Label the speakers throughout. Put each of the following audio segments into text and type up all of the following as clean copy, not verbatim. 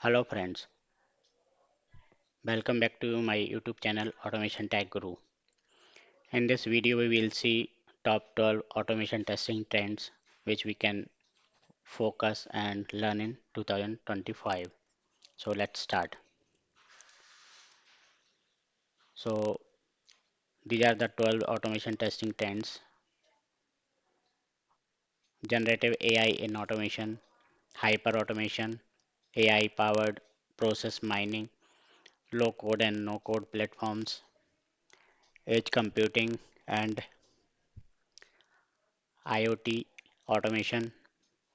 Speaker 1: Hello friends, welcome back to my YouTube channel Automation Tech Guru. In this video we will see top 12 automation testing trends which we can focus and learn in 2025. So let's start. So these are the 12 automation testing trends. Generative AI in automation, HyperAutomation, AI powered process mining, low code and no code platforms, edge computing and IoT automation,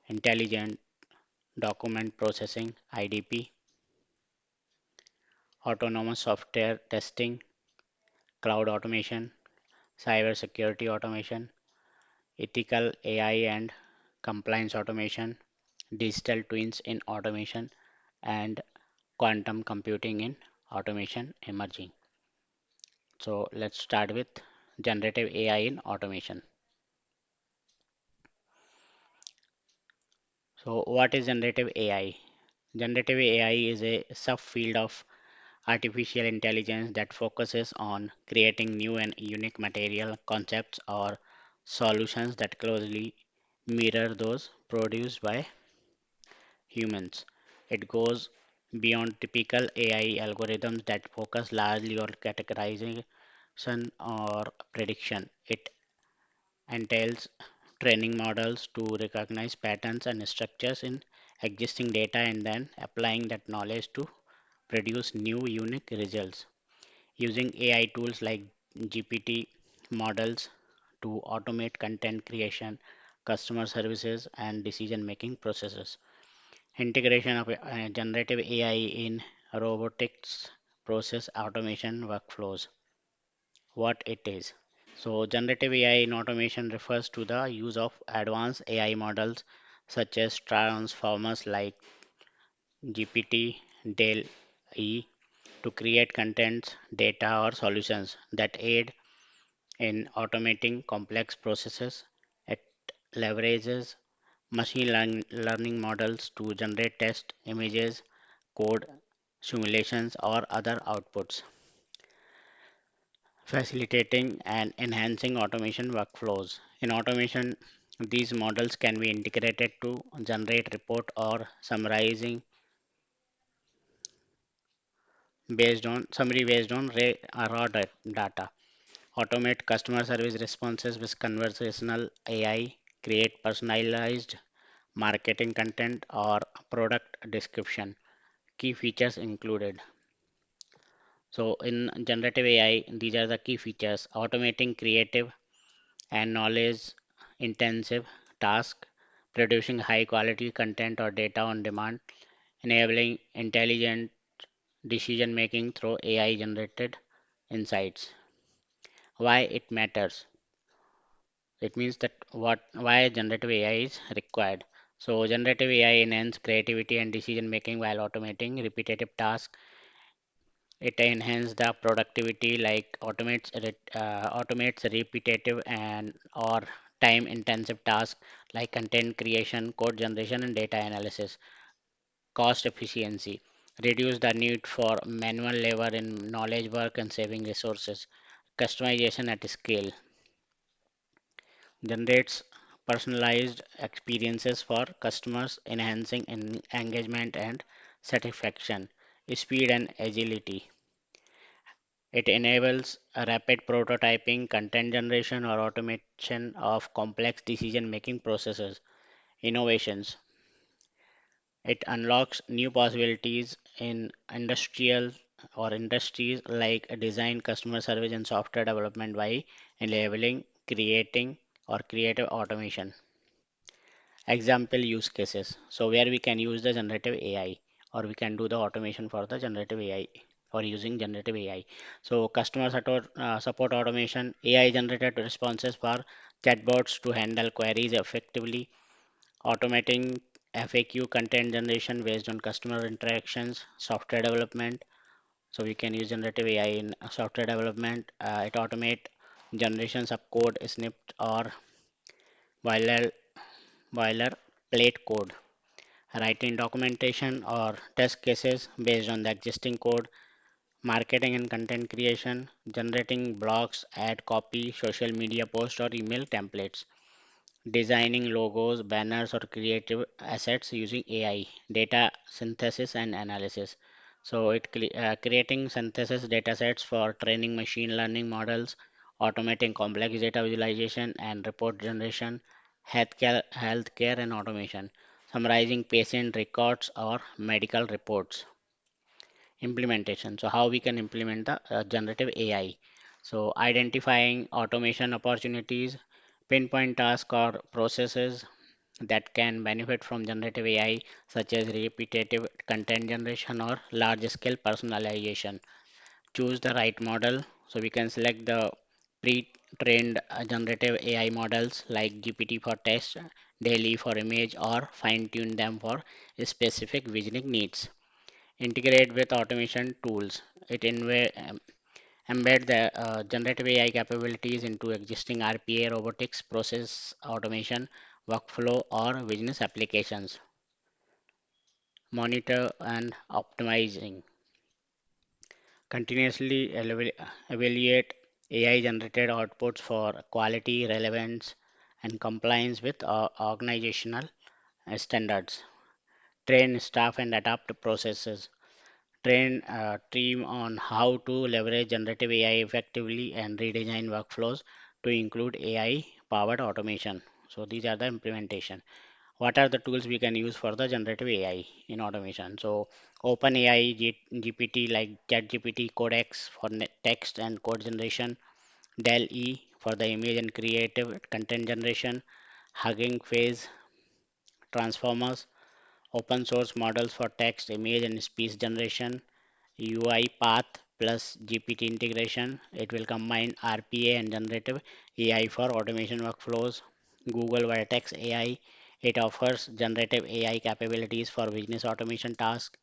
Speaker 1: intelligent document processing IDP, autonomous software testing, cloud automation, cybersecurity automation, ethical AI and compliance automation, digital twins in automation, and quantum computing in automation emerging. So let's start with generative AI in automation. So what is generative AI? Generative AI is a subfield of artificial intelligence that focuses on creating new and unique material concepts or solutions that closely mirror those produced by humans. It goes beyond typical AI algorithms that focus largely on categorization or prediction. It entails training models to recognize patterns and structures in existing data and then applying that knowledge to produce new unique results. Using AI tools like GPT models to automate content creation, customer services, and decision making processes. Integration of generative AI in robotics process automation workflows. What it is. So, generative AI in automation refers to the use of advanced AI models such as transformers like GPT, Dell E to create contents, data, or solutions that aid in automating complex processes. It leverages learning models to generate test images, code, simulations, or other outputs, facilitating and enhancing automation workflows. In automation, these models can be integrated to generate report or summarizing based on raw data, automate customer service responses with conversational AI, create personalized marketing content or product description. Key features included. So in generative AI, these are the key features: automating creative and knowledge intensive tasks, producing high quality content or data on demand, enabling intelligent decision making through AI generated insights. Why it matters? It means that why generative AI is required. So generative AI enhances creativity and decision making while automating repetitive tasks. It enhances the productivity like automates repetitive and or time intensive tasks like content creation, code generation, and data analysis. Cost efficiency reduce the need for manual labor in knowledge work and saving resources. Customization at scale generates personalized experiences for customers, enhancing engagement and satisfaction. Speed and agility. It enables a rapid prototyping, content generation, or automation of complex decision making processes. Innovations. It unlocks new possibilities in industrial or industries like design, customer service, and software development by enabling creating or creative automation. Example use cases. So where we can use the generative AI or we can do the automation for the generative AI or using generative AI. So customer support automation, AI generated responses for chatbots to handle queries effectively, automating FAQ content generation based on customer interactions, software development. So we can use generative AI in software development. It automate generations of code, snippet or boiler boilerplate code. writing documentation or test cases based on the existing code, marketing and content creation, generating blogs, ad copy, social media posts, or email templates, designing logos, banners, or creative assets using AI, data synthesis and analysis. So, creating synthesis data sets for training machine learning models, automating complex data visualization and report generation, healthcare and automation, summarizing patient records or medical reports. Implementation. So, how we can implement the generative AI. So, identifying automation opportunities, pinpoint tasks or processes that can benefit from generative AI, such as repetitive content generation or large scale personalization. Choose the right model. So, we can select the pre trained generative AI models like GPT for text, daily for image, or fine tune them for specific visioning needs. Integrate with automation tools. Embed the generative AI capabilities into existing RPA, robotics, process automation, workflow, or business applications. Monitor and optimizing. Continuously evaluate AI generated outputs for quality, relevance, and compliance with organizational standards. Train staff and adapt processes. Train a team on how to leverage generative AI effectively and redesign workflows to include AI powered automation. So these are the implementation. What are the tools we can use for the generative AI in automation? So OpenAI GPT like ChatGPT Codex for text and code generation, Dell E for the image and creative content generation, Hugging Face transformers, open source models for text, image, and speech generation, UiPath plus GPT integration. It will combine RPA and generative AI for automation workflows. Google Vertex AI. It offers generative AI capabilities for business automation tasks.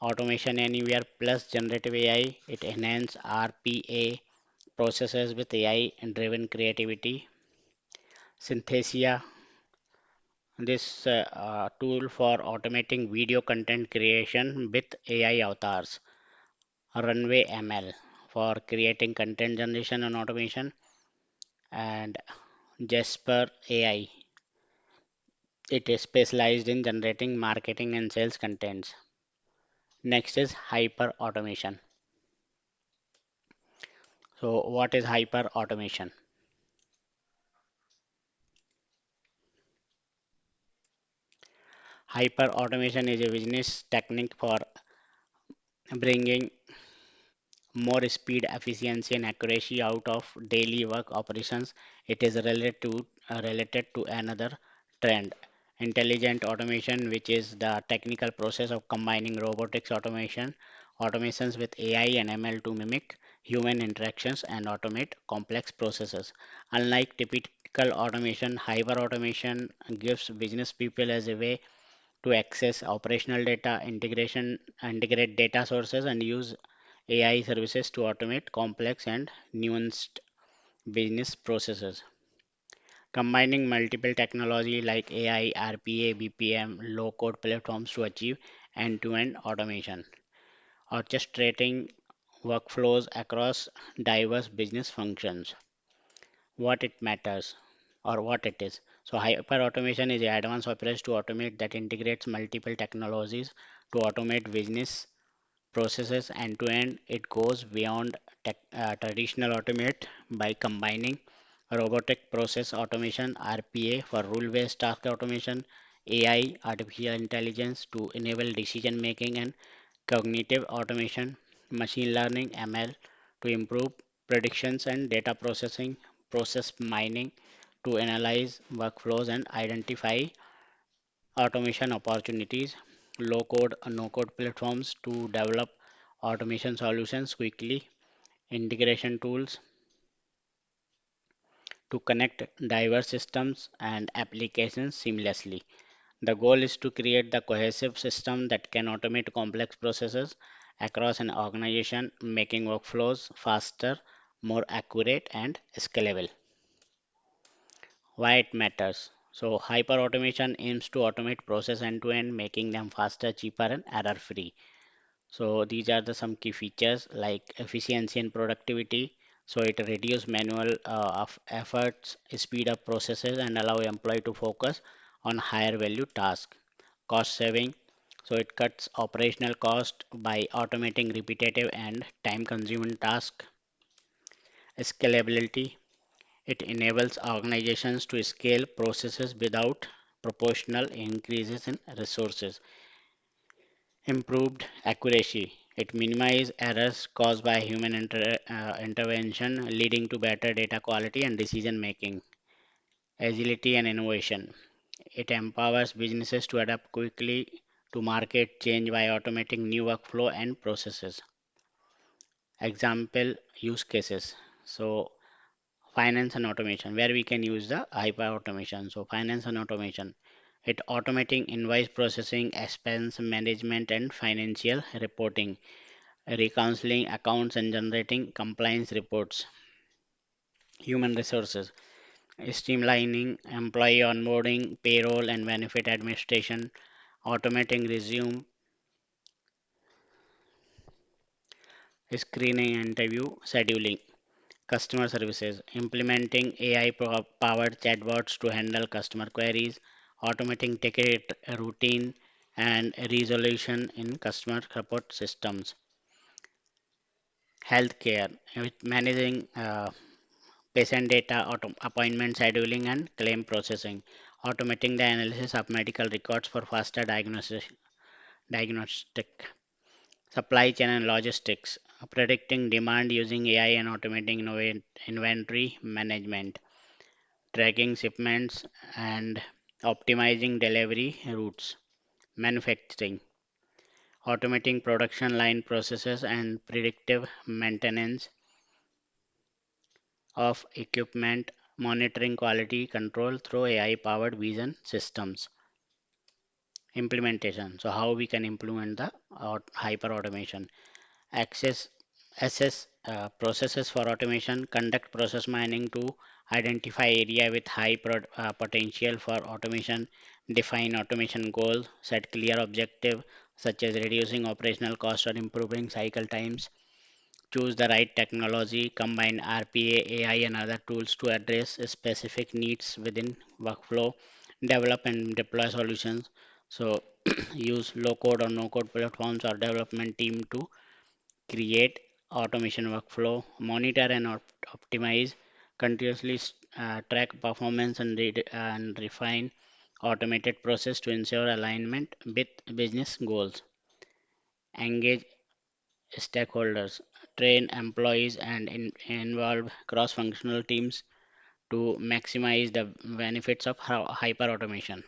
Speaker 1: Automation Anywhere plus generative AI. It enhances RPA processes with AI driven creativity. Synthesia, this tool for automating video content creation with AI avatars. Runway ML for creating content generation and automation, and Jasper AI. It is specialized in generating marketing and sales contents. Next is hyper automation. So, what is hyper automation? Hyper automation is a business technique for bringing more speed, efficiency, and accuracy out of daily work operations. It is related to another trend, intelligent automation, which is the technical process of combining robotics automations with AI and ML to mimic human interactions and automate complex processes. Unlike typical automation, hyper automation gives business people as a way to access operational data, integrate data sources, and use AI services to automate complex and nuanced business processes. Combining multiple technology like AI, RPA, BPM, low code platforms to achieve end to end automation, orchestrating workflows across diverse business functions. What it matters or what it is. So, hyper automation is an advanced approach to automate that integrates multiple technologies to automate business processes end to end. It goes beyond traditional automate by combining robotic process automation RPA for rule based task automation, AI artificial intelligence to enable decision making, and cognitive automation, machine learning ML to improve predictions and data processing, process mining to analyze workflows and identify automation opportunities, low code and no code platforms to develop automation solutions quickly, integration tools to connect diverse systems and applications seamlessly. The goal is to create the cohesive system that can automate complex processes across an organization, making workflows faster, more accurate, and scalable. Why it matters? So hyperautomation aims to automate process end to end, making them faster, cheaper, and error free. So these are the some key features like efficiency and productivity. So it reduce manual of efforts, speed up processes, and allow employee to focus on higher value tasks. Cost saving. So it cuts operational cost by automating repetitive and time consuming tasks. Scalability. It enables organizations to scale processes without proportional increases in resources. Improved accuracy. It minimizes errors caused by human intervention, leading to better data quality and decision making. Agility and innovation. It empowers businesses to adapt quickly to market change by automating new workflow and processes. Example use cases. So finance and automation, where we can use the hyper automation. So finance and automation. It automating invoice processing, expense management, and financial reporting, reconciling accounts and generating compliance reports. Human resources, streamlining employee onboarding, payroll, and benefit administration, automating resume, screening, interview, scheduling. Customer services, implementing AI powered chatbots to handle customer queries, automating ticket routine and resolution in customer support systems. Healthcare, with managing patient data, appointment scheduling, and claim processing, automating the analysis of medical records for faster diagnostic. Supply chain and logistics, predicting demand using AI and automating inventory management, tracking shipments and optimizing delivery routes. Manufacturing, automating production line processes and predictive maintenance of equipment, monitoring quality control through AI powered vision systems. Implementation. So, how we can implement the hyper automation? Access, assess processes for automation, conduct process mining to identify area with high potential for automation, define automation goals, set clear objective such as reducing operational costs or improving cycle times, choose the right technology, combine RPA, AI, and other tools to address specific needs within workflow, develop and deploy solutions. So, use low code or no code platforms or development team to create automation workflow, monitor and optimize, continuously track performance and refine automated process to ensure alignment with business goals. Engage stakeholders, train employees and involve cross-functional teams to maximize the benefits of hyper automation.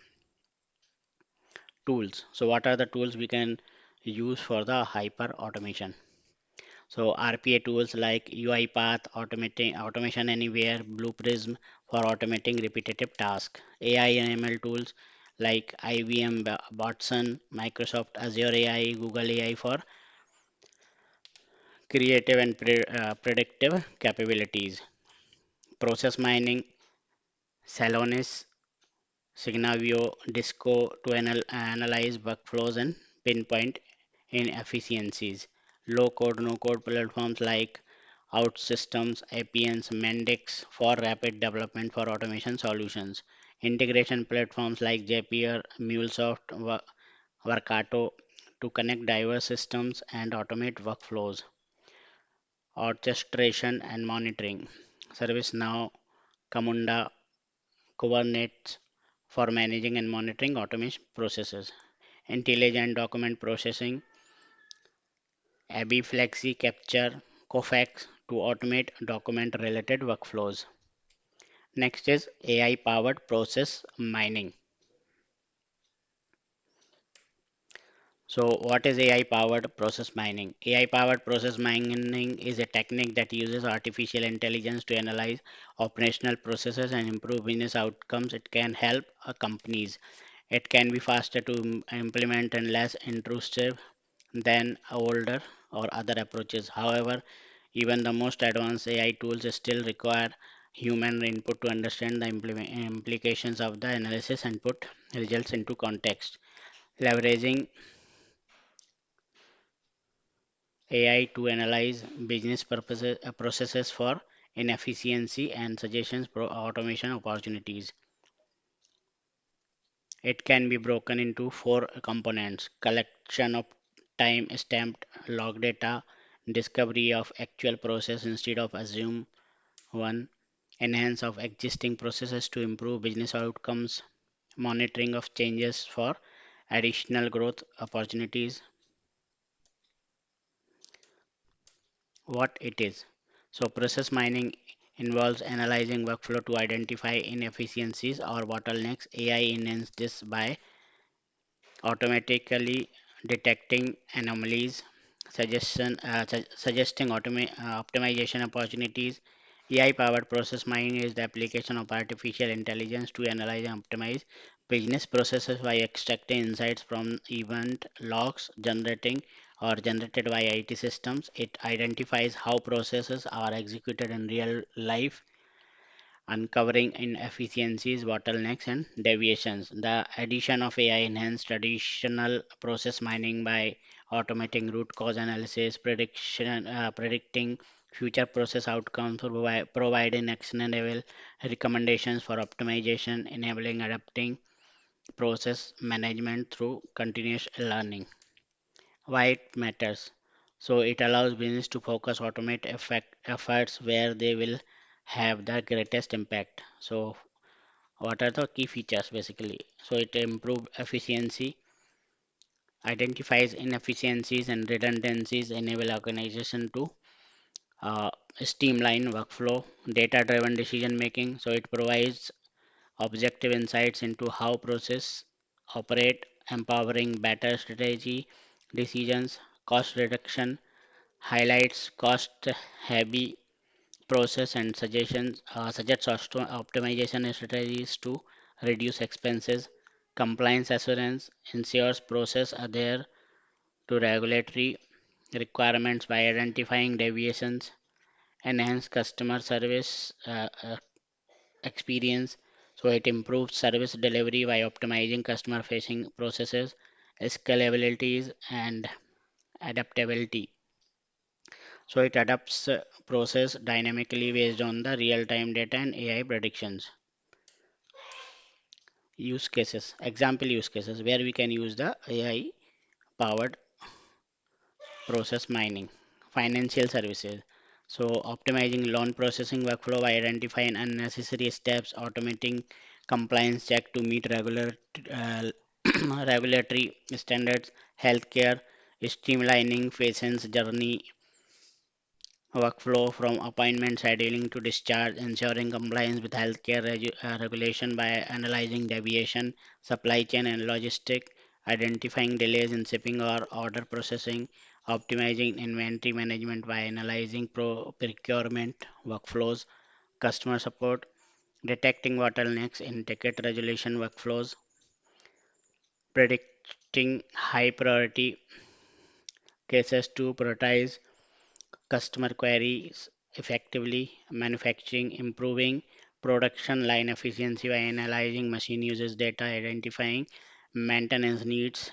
Speaker 1: Tools. So what are the tools we can use for the hyper automation? So RPA tools like UiPath, Automation Anywhere, Blue Prism for automating repetitive tasks. AI and ML tools like IBM Watson, Microsoft Azure AI, Google AI for creative and predictive capabilities. Process mining, Salonis, Signavio, Disco to analyze workflows and pinpoint inefficiencies. Low code, no code platforms like OutSystems, Appians, Mendix for rapid development for automation solutions. Integration platforms like Zapier, MuleSoft, Workato to connect diverse systems and automate workflows. Orchestration and monitoring. ServiceNow, Camunda, Kubernetes for managing and monitoring automation processes. Intelligent document processing, Abby Flexi Capture, Cofax to automate document related workflows. Next is AI powered process mining. So, what is AI powered process mining? AI powered process mining is a technique that uses artificial intelligence to analyze operational processes and improve business outcomes. It can help companies. It can be faster to implement and less intrusive than older or other approaches. However, even the most advanced AI tools still require human input to understand the implications of the analysis and put results into context. Leveraging AI to analyze business processes for inefficiency and suggestions for automation opportunities. It can be broken into four components: collection of time stamped log data, discovery of actual process instead of assume one, enhance of existing processes to improve business outcomes, monitoring of changes for additional growth opportunities. What it is. So, process mining involves analyzing workflow to identify inefficiencies or bottlenecks. AI enhances this by automatically detecting anomalies, suggesting optimization opportunities. AI-powered process mining is the application of artificial intelligence to analyze and optimize business processes by extracting insights from event logs generated by IT systems. It identifies how processes are executed in real life, uncovering inefficiencies, bottlenecks, and deviations. The addition of AI enhanced traditional process mining by automating root cause analysis, predicting future process outcomes, providing actionable recommendations for optimization, enabling adapting process management through continuous learning. Why it matters? So it allows business to focus automate efforts where they will have the greatest impact. So what are the key features basically? So it improves efficiency, identifies inefficiencies and redundancies, enable organization to uh, streamline workflow, data-driven decision making. So it provides objective insights into how process operate, empowering better strategy decisions, cost reduction, highlights cost heavy process and suggests optimization strategies to reduce expenses. Compliance assurance ensures process adhere to regulatory requirements by identifying deviations, enhance customer service experience. So it improves service delivery by optimizing customer facing processes, scalabilities, and adaptability. So it adapts process dynamically based on the real-time data and AI predictions. Use cases, example use cases where we can use the AI powered process mining. Financial services. So optimizing loan processing workflow by identifying unnecessary steps, automating compliance check to meet uh, regulatory standards, healthcare, streamlining patients journey workflow from appointment scheduling to discharge, ensuring compliance with healthcare regulation by analyzing deviation, supply chain and logistic, identifying delays in shipping or order processing, optimizing inventory management by analyzing procurement workflows, customer support, detecting bottlenecks in ticket resolution workflows, predicting high priority cases to prioritize customer queries effectively, manufacturing, improving production line efficiency by analyzing machine uses data, identifying maintenance needs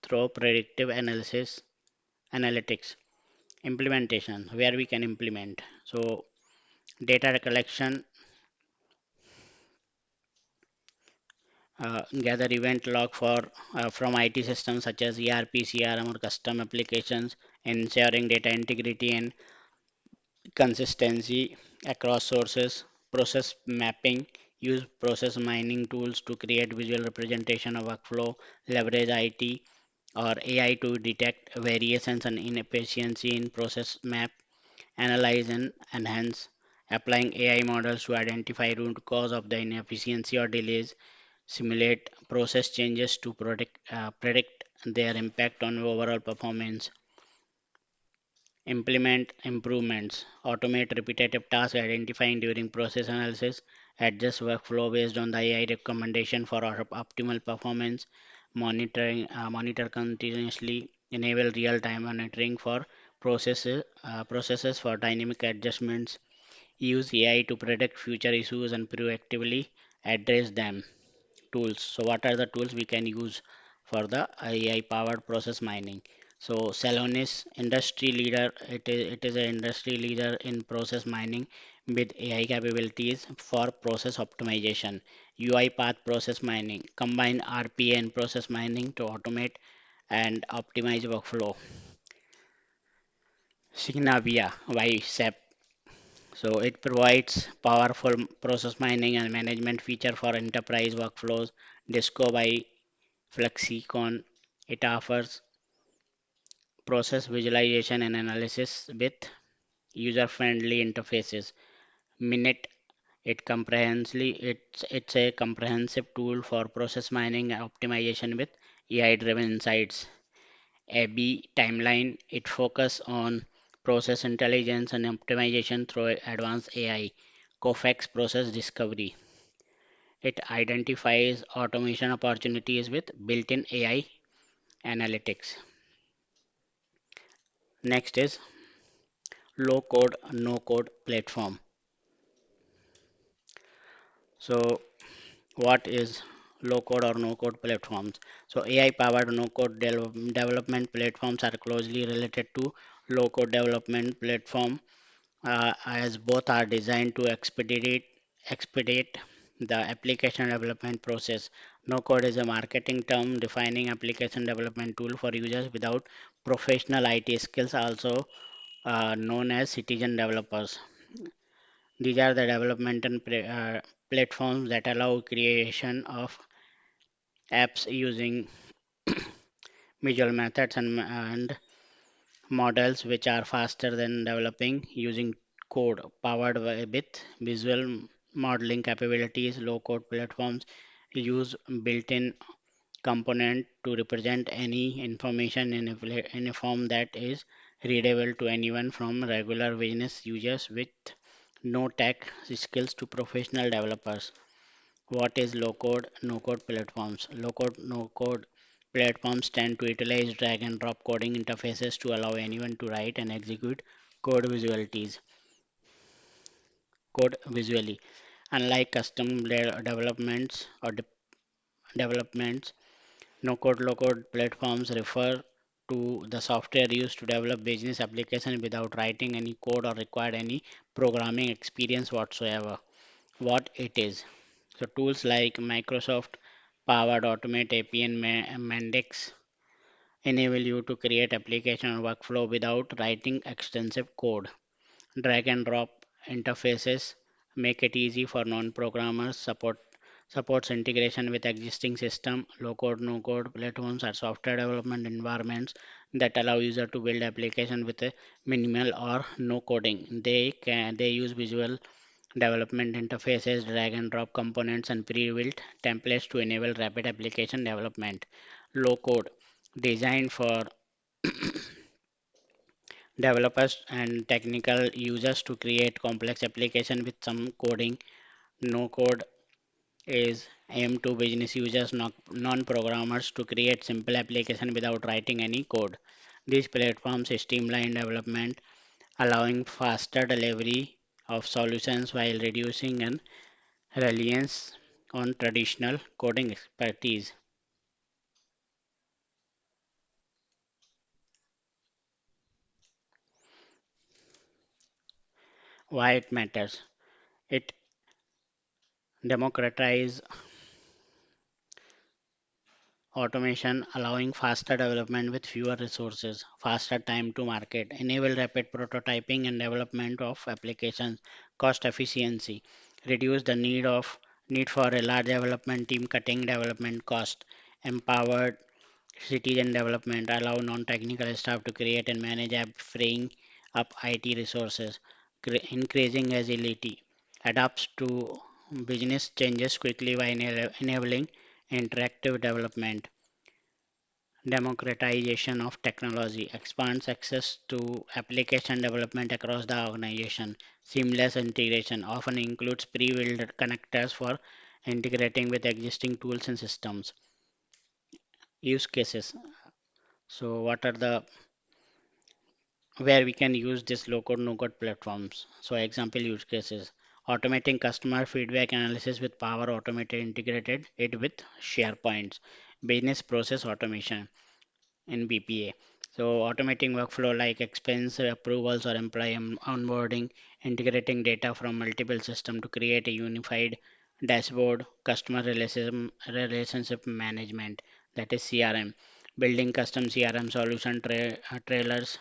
Speaker 1: through predictive analytics, implementation, where we can implement. So data collection, gather event log for from IT systems such as ERP, CRM, or custom applications, ensuring data integrity and consistency across sources, process mapping, use process mining tools to create visual representation of workflow, leverage IT or AI to detect variations and inefficiency in process map, analyze and enhance, applying AI models to identify root cause of the inefficiency or delays, simulate process changes to predict their impact on overall performance, implement improvements, automate repetitive tasks identifying during process analysis, adjust workflow based on the AI recommendation for optimal performance, monitor continuously, enable real-time monitoring for processes for dynamic adjustments, Use AI to predict future issues and proactively address them. Tools. So, what are the tools we can use for the AI powered process mining? So, Celonis, industry leader, it is an industry leader in process mining with AI capabilities for process optimization. UiPath process mining, combine RPA and process mining to automate and optimize workflow. Signavia, YSEP. So it provides powerful process mining and management feature for enterprise workflows. Disco by Flexicon. It offers process visualization and analysis with user-friendly interfaces. Minute it's a comprehensive tool for process mining and optimization with AI-driven insights. AB Timeline it focus on process intelligence and optimization through advanced AI. COFAX Process Discovery it identifies automation opportunities with built-in AI analytics. Next is low code no code platform. So what is low code or no code platforms? So AI powered no code development platforms are closely related to low code development platform as both are designed to expedite the application development process. No code is a marketing term defining application development tool for users without professional IT skills, also known as citizen developers. These are the developmental platforms that allow creation of apps using visual methods and models which are faster than developing using code powered with visual modeling capabilities. Low code platforms use built-in component to represent any information in a form that is readable to anyone from regular business users with no tech skills to professional developers. What is low code, no code platforms? Low code, no code platforms tend to utilize drag and drop coding interfaces to allow anyone to write and execute code visualities, code visually. Unlike custom developments or developments, no code, low code platforms refer to the software used to develop business application without writing any code or required any programming experience whatsoever. What it is? So tools like Microsoft Powered Automate API and Mendix enable you to create application workflow without writing extensive code. Drag and drop interfaces make it easy for non-programmers. Supports integration with existing system. Low code, no code platforms are software development environments that allow user to build application with a minimal or no coding. They use visual development interfaces, drag and drop components, and pre-built templates to enable rapid application development. Low code, designed for developers and technical users to create complex application with some coding. No code is aimed to business users, non-programmers to create simple application without writing any code. These platforms streamline development, allowing faster delivery of solutions while reducing an reliance on traditional coding expertise. Why it matters? It democratizes automation, allowing faster development with fewer resources, faster time to market, enable rapid prototyping and development of applications, cost efficiency, reduce the need for a large development team, cutting development cost, empowered citizen development, allow non-technical staff to create and manage app, freeing up IT resources, increasing agility, adapts to business changes quickly by enabling interactive development. Democratization of technology expands access to application development across the organization. Seamless integration often includes pre-built connectors for integrating with existing tools and systems. Use cases. So, what are the where we can use this low code no code platforms. So example use cases: automating customer feedback analysis with Power Automated integrated it with SharePoints, business process automation in BPA. So automating workflow like expense approvals or employee onboarding, integrating data from multiple systems to create a unified dashboard, customer relationship management, that is CRM, building custom CRM solution trailers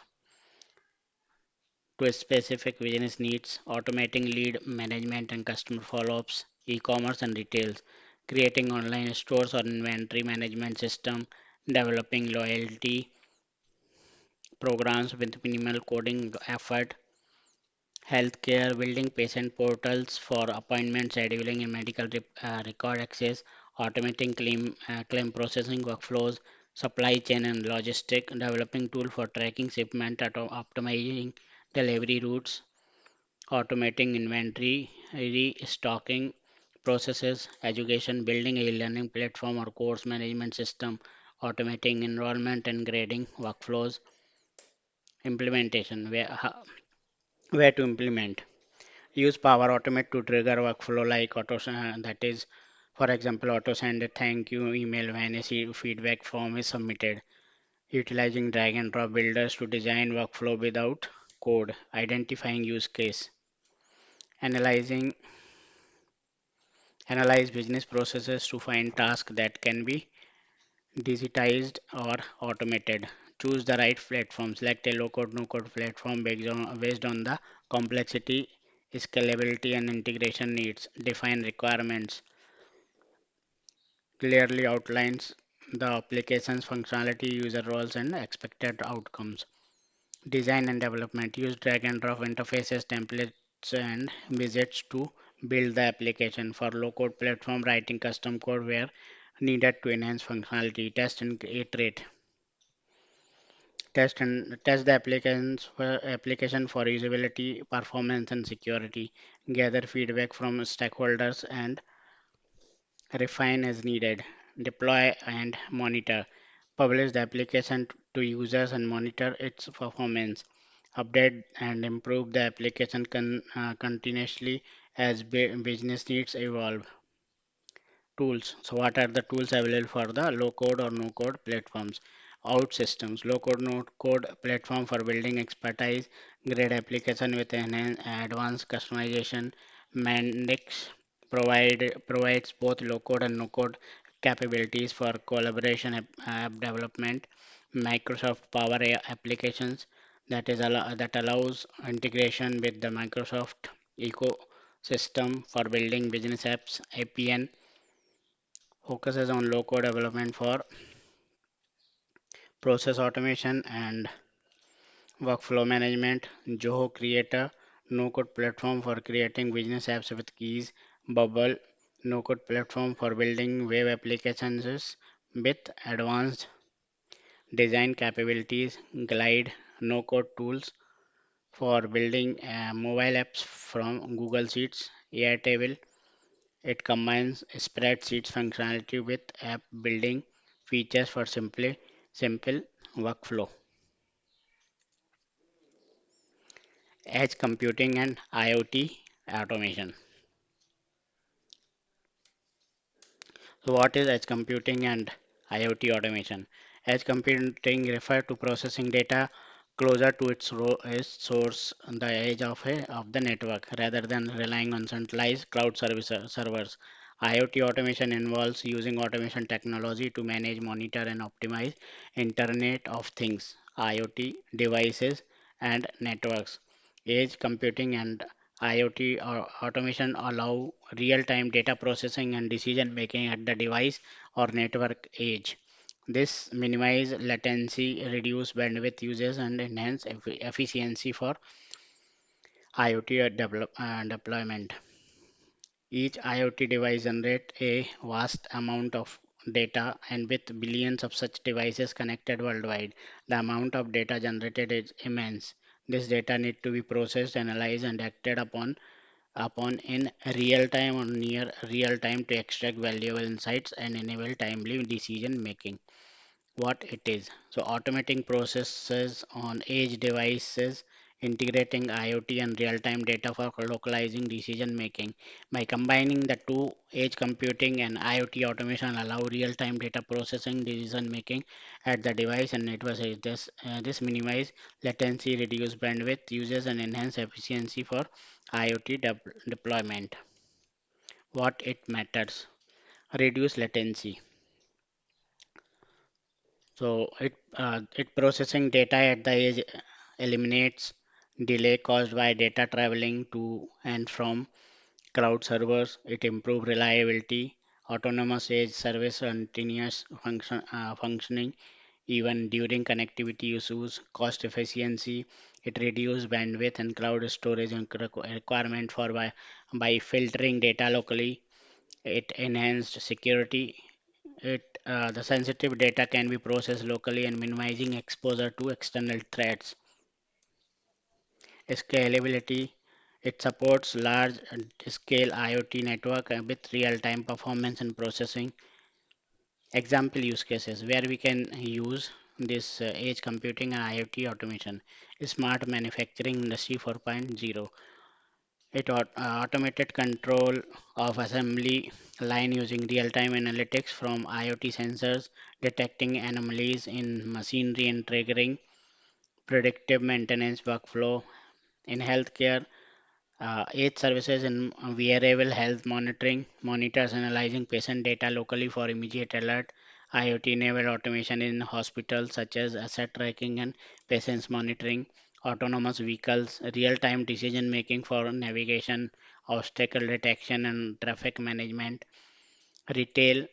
Speaker 1: to specific business needs, automating lead management and customer follow-ups, e-commerce and retails, creating online stores or inventory management system, developing loyalty programs with minimal coding effort, healthcare, building patient portals for appointment scheduling and medical record access, automating claim processing workflows, supply chain and logistic, developing tool for tracking shipment, optimizing delivery routes, automating inventory, restocking processes, education, building a learning platform or course management system, automating enrollment and grading workflows, implementation, where to implement. Use Power Automate to trigger workflow like that is, for example, auto send a thank you email when a feedback form is submitted. Utilizing drag and drop builders to design workflow without code. Identifying use case. Analyzing Analyze business processes to find tasks that can be digitized or automated. Choose the right platform. Select a low code, no code platform based on the complexity, scalability, and integration needs. Define requirements. Clearly outlines the application's functionality, user roles, and expected outcomes. Design and development. Use drag and drop interfaces, templates, and widgets to build the application. For low code platform, writing custom code where needed to enhance functionality. Test and iterate. Test the application for usability, performance, and security. Gather feedback from stakeholders and refine as needed. Deploy and monitor. Publish the application to users and monitor its performance. Update and improve the application continuously as business needs evolve. Tools. So what are the tools available for the low code or no code platforms? Out systems. Low code no code platform for building expertise, great application with advanced customization. Mendix provides both low code and no code capabilities for collaboration app development. Microsoft Power applications that allows integration with the Microsoft ecosystem for building business apps. APN focuses on low code development for process automation and workflow management. Zoho Creator, no code platform for creating business apps with keys. Bubble, no code platform for building web applications with advanced design capabilities. Glide, no code tools for building mobile apps from Google Sheets. Airtable, it combines spreadsheets functionality with app building features for simple workflow. Edge computing and IoT automation. So what is edge computing and IoT automation? Edge computing refers to processing data closer to its source, the edge of the network, rather than relying on centralized cloud servers. IoT automation involves using automation technology to manage, monitor, and optimize Internet of Things, IoT devices, and networks. Edge computing and IoT automation allow real-time data processing and decision making at the device or network edge. This minimize latency, reduce bandwidth uses, and enhance efficiency for IoT deployment. Each IoT device generates a vast amount of data, and with billions of such devices connected worldwide, the amount of data generated is immense. This data need to be processed, analyzed, and acted upon in real time or near real time to extract valuable insights and enable timely decision making. What it is. So, automating processes on edge devices, integrating IoT and real-time data for localizing decision making. By combining the two, edge computing and IoT automation allow real-time data processing, decision making at the device and network edge. This minimize latency, reduce bandwidth uses, and enhance efficiency for IoT deployment. What it matters: reduce latency. So it processing data at the edge eliminates delay caused by data traveling to and from cloud servers. It improves reliability, autonomous edge service continuous functioning even during connectivity issues, cost efficiency. It reduces bandwidth and cloud storage requirement by filtering data locally. It enhanced security. The sensitive data can be processed locally and minimizing exposure to external threats. Scalability. It supports large scale IoT network with real-time performance and processing. Example use cases where we can use this edge computing and IoT automation. Smart manufacturing industry 4.0. Automated control of assembly line using real-time analytics from IoT sensors, detecting anomalies in machinery and triggering predictive maintenance workflow. In healthcare, edge services and wearable health monitoring monitors analyzing patient data locally for immediate alert. IoT-enabled automation in hospitals such as asset tracking and patients monitoring. Autonomous vehicles, real-time decision making for navigation, obstacle detection, and traffic management. Retail,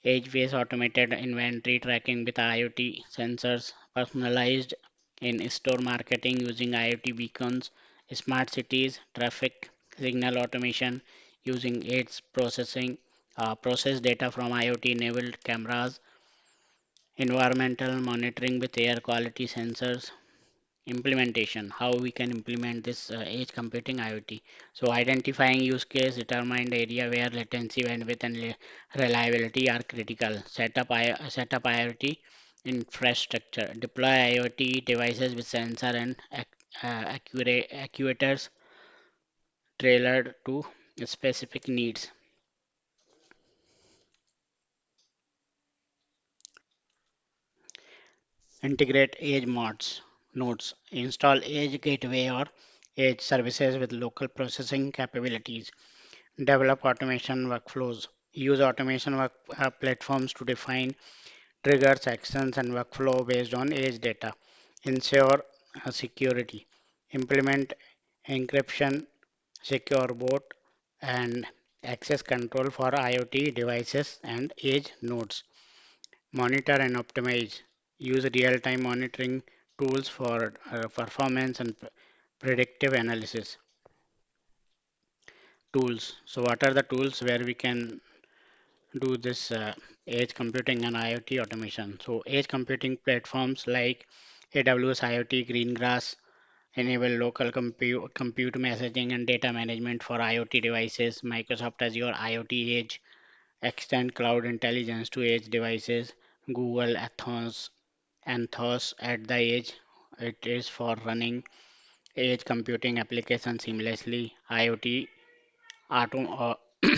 Speaker 1: edge-based automated inventory tracking with IoT sensors, personalized in-store marketing using IoT beacons, smart cities, traffic signal automation using edge processing, process data from IoT-enabled cameras, environmental monitoring with air quality sensors, implementation, how we can implement this edge computing IoT. So identifying use case, determine the area where latency, bandwidth, and reliability are critical. Set up IoT infrastructure. Deploy IoT devices with sensor and actuators tailored to specific needs. Integrate edge nodes. Install edge gateway or edge services with local processing capabilities. Develop automation workflows. Use automation platforms to define triggers, actions, and workflow based on edge data. Ensure security. Implement encryption, secure boot, and access control for IoT devices and edge nodes. Monitor and optimize. Use real-time monitoring tools for performance and predictive analysis. Tools. So, what are the tools where we can do this edge computing and IoT automation? So, edge computing platforms like AWS IoT, Greengrass enable local compute messaging and data management for IoT devices. Microsoft Azure IoT Edge extend cloud intelligence to edge devices. Google Anthos at the edge. It is for running edge computing applications seamlessly. IoT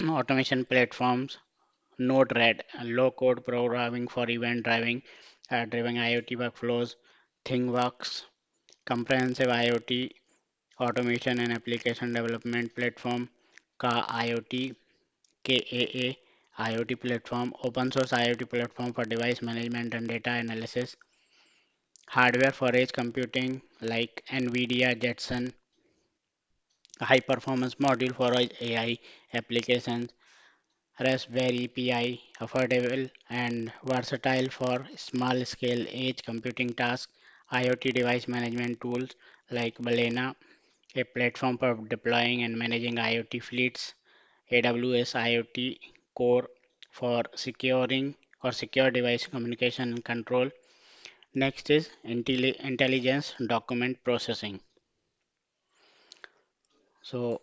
Speaker 1: automation platforms Node-RED, low-code programming for event driven IoT workflows, ThingWorks, comprehensive IoT automation and application development platform, IoT, KAA, IoT platform, open source IoT platform for device management and data analysis, hardware for edge computing like NVIDIA Jetson, high performance module for AI applications, Raspberry Pi, affordable and versatile for small scale edge computing tasks, IoT device management tools like Balena, a platform for deploying and managing IoT fleets, AWS IoT Core for securing or secure device communication and control. Next is intelligence document processing. So,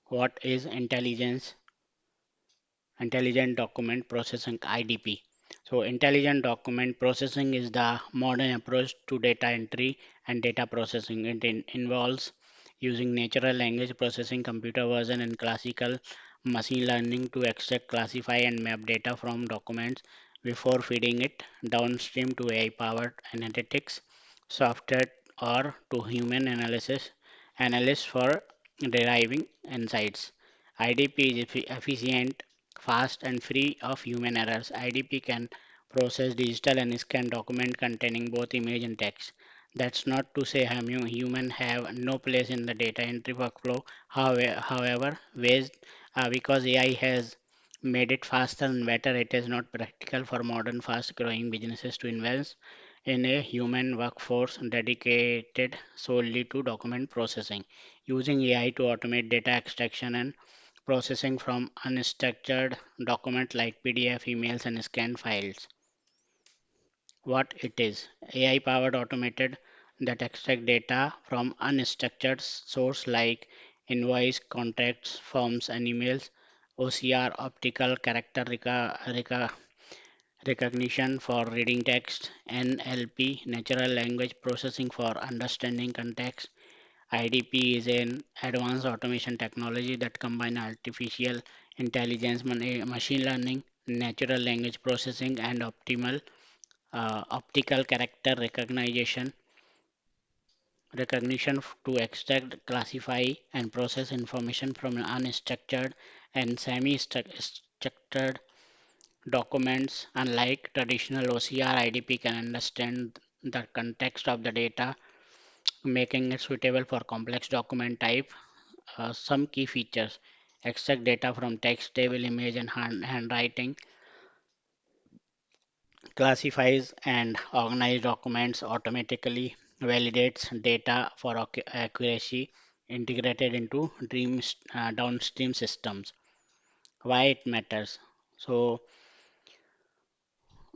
Speaker 1: what is intelligent document processing IDP? So, intelligent document processing is the modern approach to data entry and data processing. It involves using natural language processing, computer vision, and classical machine learning to extract, classify, and map data from documents before feeding it downstream to AI powered analytics software or to human analysts for deriving insights. IDP is efficient, fast, and free of human errors. IDP can process digital and scan document containing both image and text. That's not to say human have no place in the data entry workflow. However, because AI has made it faster and better, it is not practical for modern fast-growing businesses to invest in a human workforce dedicated solely to document processing. Using AI to automate data extraction and processing from unstructured documents like PDF, emails, and scanned files. What it is: AI powered automated that extract data from unstructured source like invoice, contracts, forms, and emails. OCR optical character recognition for reading text, NLP natural language processing for understanding context. IDP is an advanced automation technology that combines artificial intelligence, machine learning, natural language processing, and optical character recognition to extract, classify, and process information from unstructured and semi-structured documents. Unlike traditional OCR, IDP can understand the context of the data, making it suitable for complex document type. Some key features: extract data from text, table, image, and handwriting, classifies and organizes documents automatically, validates data for accuracy, integrated into downstream systems. Why it matters? So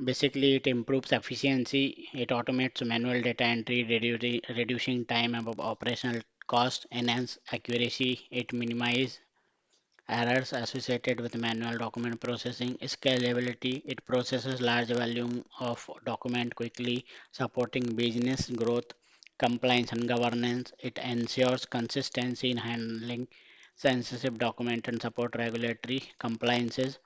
Speaker 1: basically, it improves efficiency, it automates manual data entry, reducing time and operational cost, enhance accuracy, it minimizes errors associated with manual document processing. Scalability: it processes large volume of document quickly, supporting business growth, compliance, and governance. It ensures consistency in handling sensitive document and support regulatory compliances.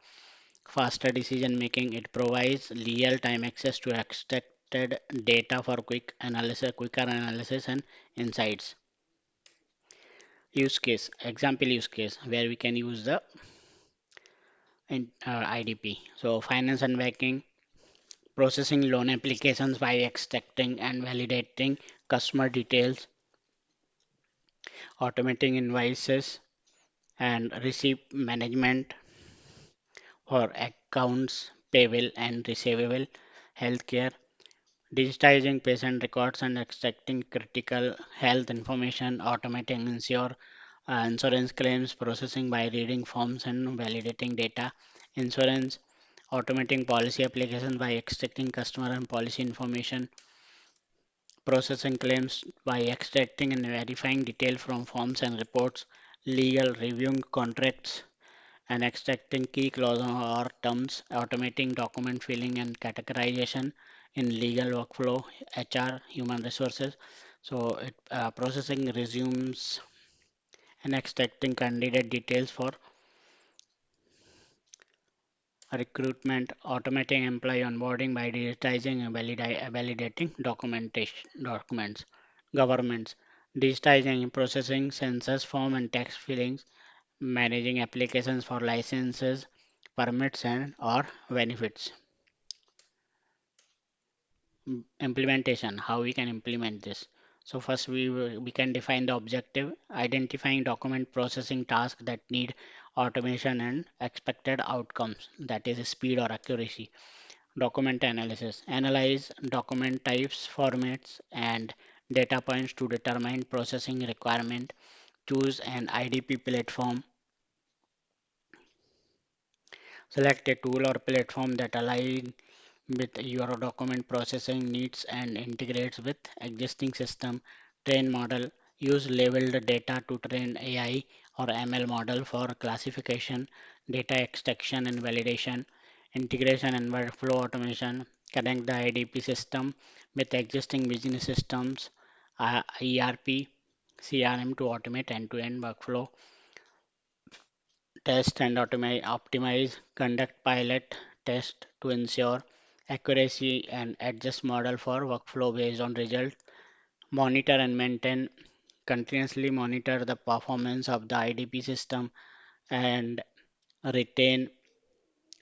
Speaker 1: Faster decision making: it provides real time access to extracted data for quicker analysis and insights. Use case, example use case where we can use the IDP. So, finance and banking, processing loan applications by extracting and validating customer details, automating invoices and receipt management for accounts payable and receivable, healthcare, digitizing patient records and extracting critical health information, automating insurance claims processing by reading forms and validating data, insurance, automating policy applications by extracting customer and policy information, processing claims by extracting and verifying detail from forms and reports, legal, reviewing contracts and extracting key clauses or terms, automating document filling and categorization in legal workflow, HR, human resources. So processing resumes and extracting candidate details for recruitment, automating employee onboarding by digitizing and validating documents, governments, digitizing and processing census form and tax fillings, managing applications for licenses, permits and or benefits. Implementation, how we can implement this. So first we can define the objective, identifying document processing tasks that need automation and expected outcomes, that is speed or accuracy. Document analysis, analyze document types, formats and data points to determine processing requirement. Choose an IDP platform. Select a tool or platform that aligns with your document processing needs and integrates with existing system. Train model, use labeled data to train AI or ML model for classification, data extraction and validation. integration and workflow automation, connect the IDP system with existing business systems, ERP, CRM to automate end-to-end workflow, test and optimize, conduct pilot test to ensure accuracy and adjust model for workflow based on result, monitor and maintain, continuously monitor the performance of the IDP system and retain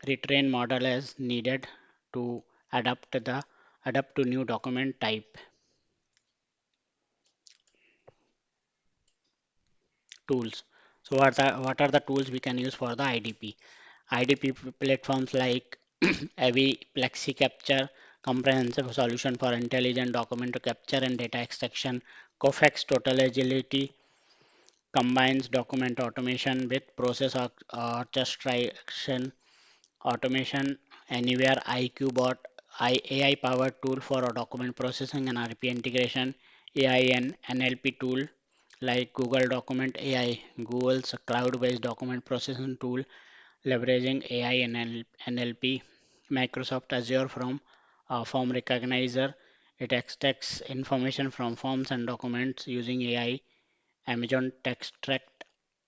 Speaker 1: retrain model as needed to adapt to new document type. Tools. So what are the tools we can use for the IDP? IDP platforms like AVI, Plexi Capture, comprehensive solution for intelligent document capture and data extraction. Cofex Total Agility combines document automation with process orchestration. Automation Anywhere IQ AI powered tool for document processing and RP integration. AI and NLP tool like Google Document AI, Google's cloud-based document processing tool leveraging AI and NLP. Microsoft Azure from Form Recognizer. It extracts information from forms and documents using AI. Amazon Textract.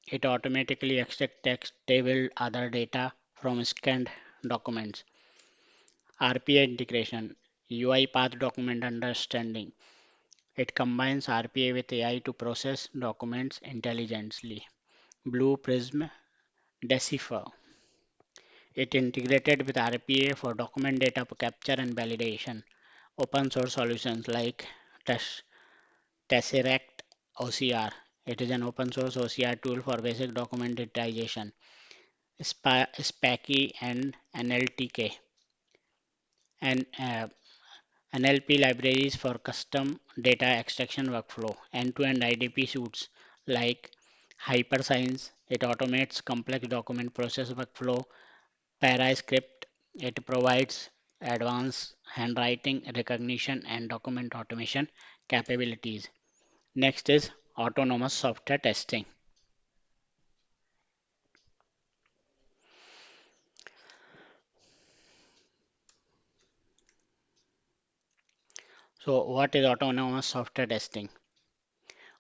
Speaker 1: It automatically extracts text, table, other data from scanned documents. RPA integration, UI path document understanding. It combines RPA with AI to process documents intelligently. Blue Prism Decipher. It integrated with RPA for document data capture and validation. Open source solutions like Tesseract OCR. It is an open source OCR tool for basic document digitization. SPACI and NLTK and NLP libraries for custom data extraction workflow. End-to-end IDP suites like HyperScience. It automates complex document process workflow. ParaScript. It provides advanced handwriting recognition and document automation capabilities. Next is autonomous software testing. So, what is autonomous software testing?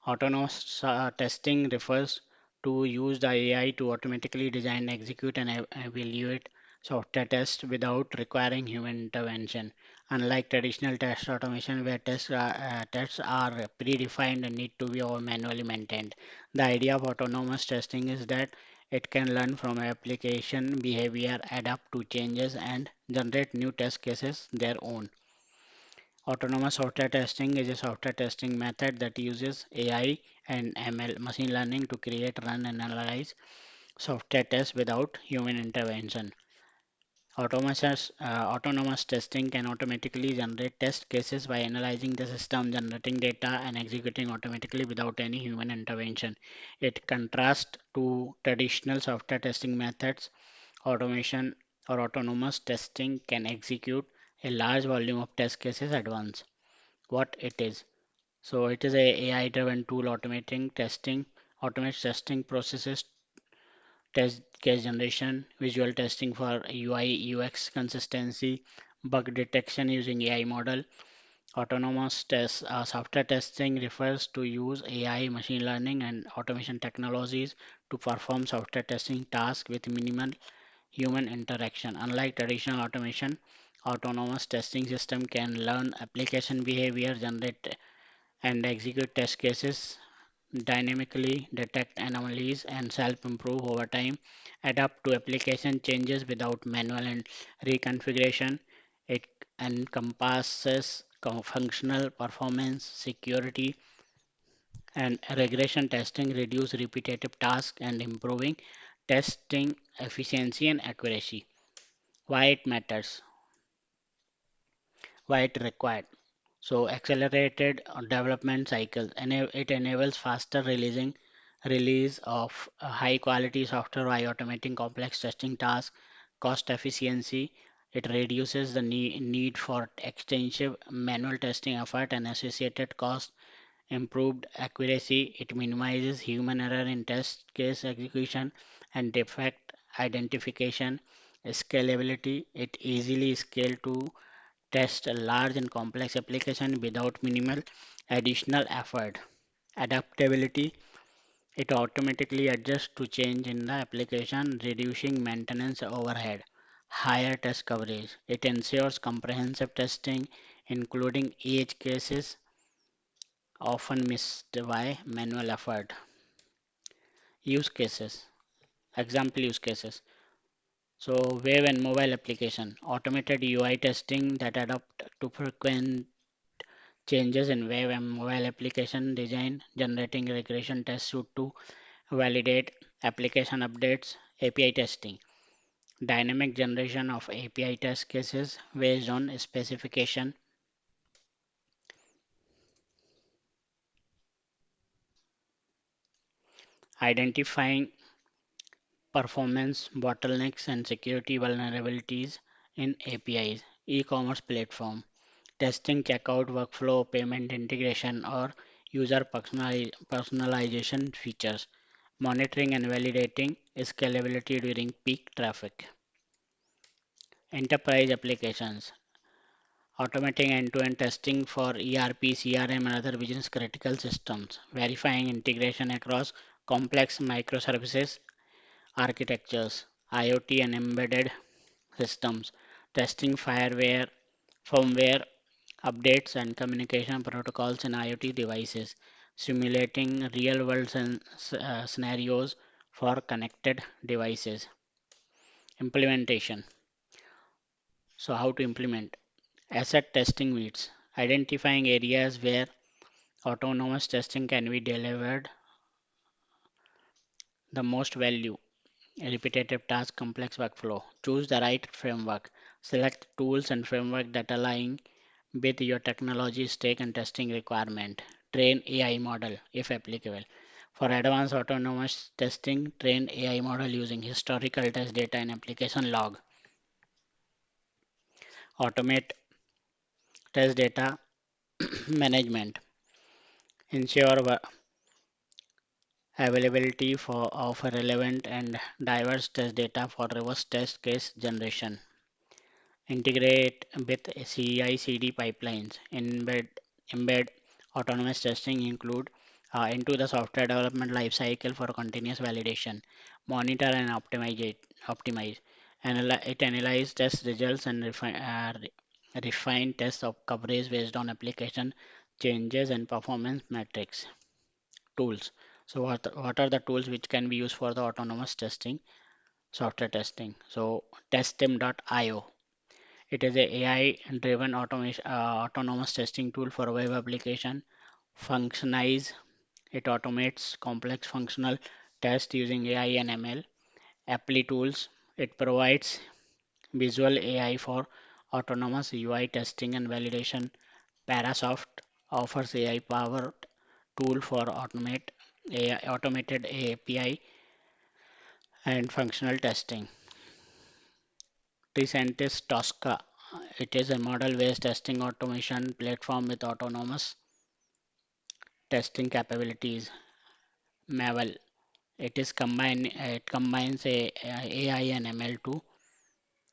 Speaker 1: Autonomous testing refers to use the AI to automatically design, execute, and evaluate software tests without requiring human intervention. Unlike traditional test automation, where tests are predefined and need to be all manually maintained, the idea of autonomous testing is that it can learn from application behavior, adapt to changes, and generate new test cases their own. Autonomous software testing is a software testing method that uses AI and ML machine learning to create, run, and analyze software tests without human intervention. Autonomous testing can automatically generate test cases by analyzing the system, generating data, and executing automatically without any human intervention. It contrasts to traditional software testing methods. Automation or autonomous testing can execute a large volume of test cases at once. What it is? So it is a AI-driven tool automates testing processes, test case generation, visual testing for UI UX consistency, bug detection using AI model. Autonomous software testing refers to use AI, machine learning, and automation technologies to perform software testing tasks with minimal human interaction. Unlike traditional automation, autonomous testing system can learn application behavior, generate and execute test cases, dynamically detect anomalies, and self-improve over time, adapt to application changes without manual and reconfiguration. It encompasses functional performance, security, and regression testing, reduce repetitive tasks, and improving testing efficiency and accuracy. Why it matters? Why it required? So accelerated development cycles. It enables faster release of high quality software by automating complex testing tasks, cost efficiency. It reduces the need for extensive manual testing effort and associated cost, improved accuracy. It minimizes human error in test case execution and defect identification. Scalability, it easily scale to test a large and complex application without minimal additional effort. Adaptability, it automatically adjusts to change in the application, reducing maintenance overhead. Higher test coverage, it ensures comprehensive testing, including edge cases often missed by manual effort. Use cases, example use cases. So, web and mobile application, automated UI testing that adapt to frequent changes in web and mobile application design, generating regression test suite to validate application updates, API testing, dynamic generation of API test cases based on specification, identifying performance bottlenecks and security vulnerabilities in APIs, e-commerce platform, testing checkout workflow, payment integration, or user personalization features, monitoring and validating scalability during peak traffic. Enterprise applications, automating end-to-end testing for ERP, CRM, and other business critical systems, verifying integration across complex microservices architectures, IoT and embedded systems, testing firmware updates, and communication protocols in IoT devices, simulating real-world scenarios for connected devices. Implementation. So, how to implement? Asset testing meets identifying areas where autonomous testing can be delivered the most value. Repetitive task, complex workflow. Choose the right framework. Select tools and framework that align with your technology stack and testing requirement. Train AI model if applicable. For advanced autonomous testing, train AI model using historical test data and application log. Automate test data management. Ensure availability of relevant and diverse test data for reverse test case generation. Integrate with CI/CD pipelines. Embed autonomous testing include into the software development lifecycle for continuous validation. Monitor and optimize. It analyze test results and refine test of coverage based on application changes and performance metrics. Tools. So what are the tools which can be used for the autonomous testing, software testing? So testim.io, it is a AI-driven autonomous testing tool for web application. Functionize. It automates complex functional tests using AI and ML. Apply tools. It provides visual AI for autonomous UI testing and validation. Parasoft offers AI-powered tool for automated API and functional testing. Tricentis Tosca. It is a model-based testing automation platform with autonomous testing capabilities. Mavel. It combines AI and ML to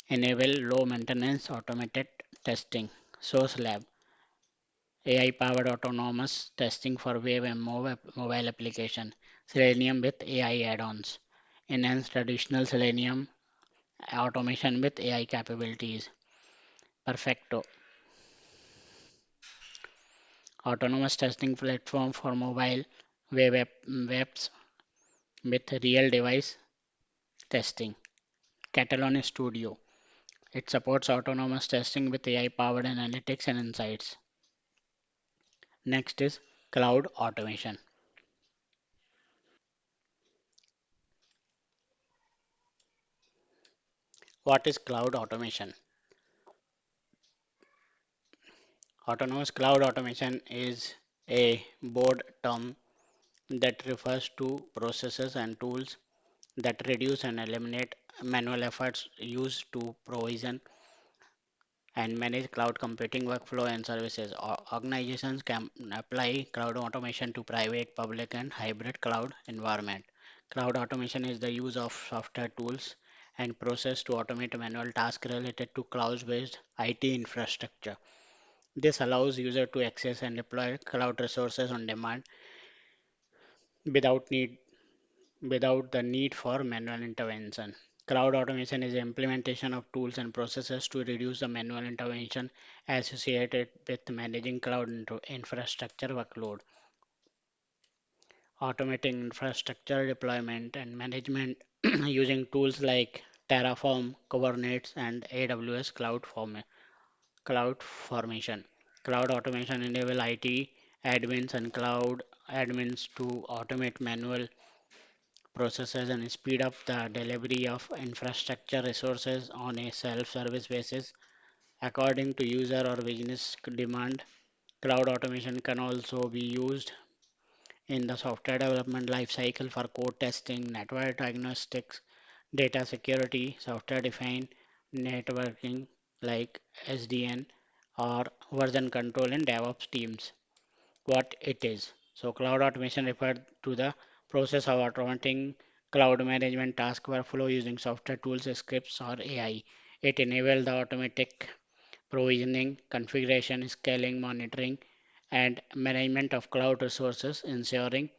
Speaker 1: enable low maintenance automated testing. Source Lab. AI-powered autonomous testing for web and mobile application. Selenium with AI add-ons. Enhance traditional Selenium automation with AI capabilities. Perfecto. Autonomous testing platform for mobile webs with real device testing. Catalan Studio. It supports autonomous testing with AI powered analytics and insights. Next is cloud automation. What is cloud automation? Autonomous cloud automation is a broad term that refers to processes and tools that reduce and eliminate manual efforts used to provision and manage cloud computing workflow and services. Organizations can apply cloud automation to private, public, and hybrid cloud environment. Cloud automation is the use of software tools and process to automate manual tasks related to cloud-based IT infrastructure. This allows users to access and deploy cloud resources on demand without need without the need for manual intervention. Cloud automation is the implementation of tools and processes to reduce the manual intervention associated with managing cloud infrastructure workload. Automating infrastructure deployment and management using tools like Terraform, Kubernetes, and AWS cloud formation. Cloud automation enable IT admins and cloud admins to automate manual processes and speed up the delivery of infrastructure resources on a self-service basis according to user or business demand. Cloud automation can also be used in the software development lifecycle for code testing, network diagnostics, data security, software defined networking like SDN, or version control in DevOps teams. What it is. So cloud automation refers to the process of automating cloud management task workflow using software tools, scripts, or AI. It enables the automatic provisioning, configuration, scaling, monitoring, and management of cloud resources, ensuring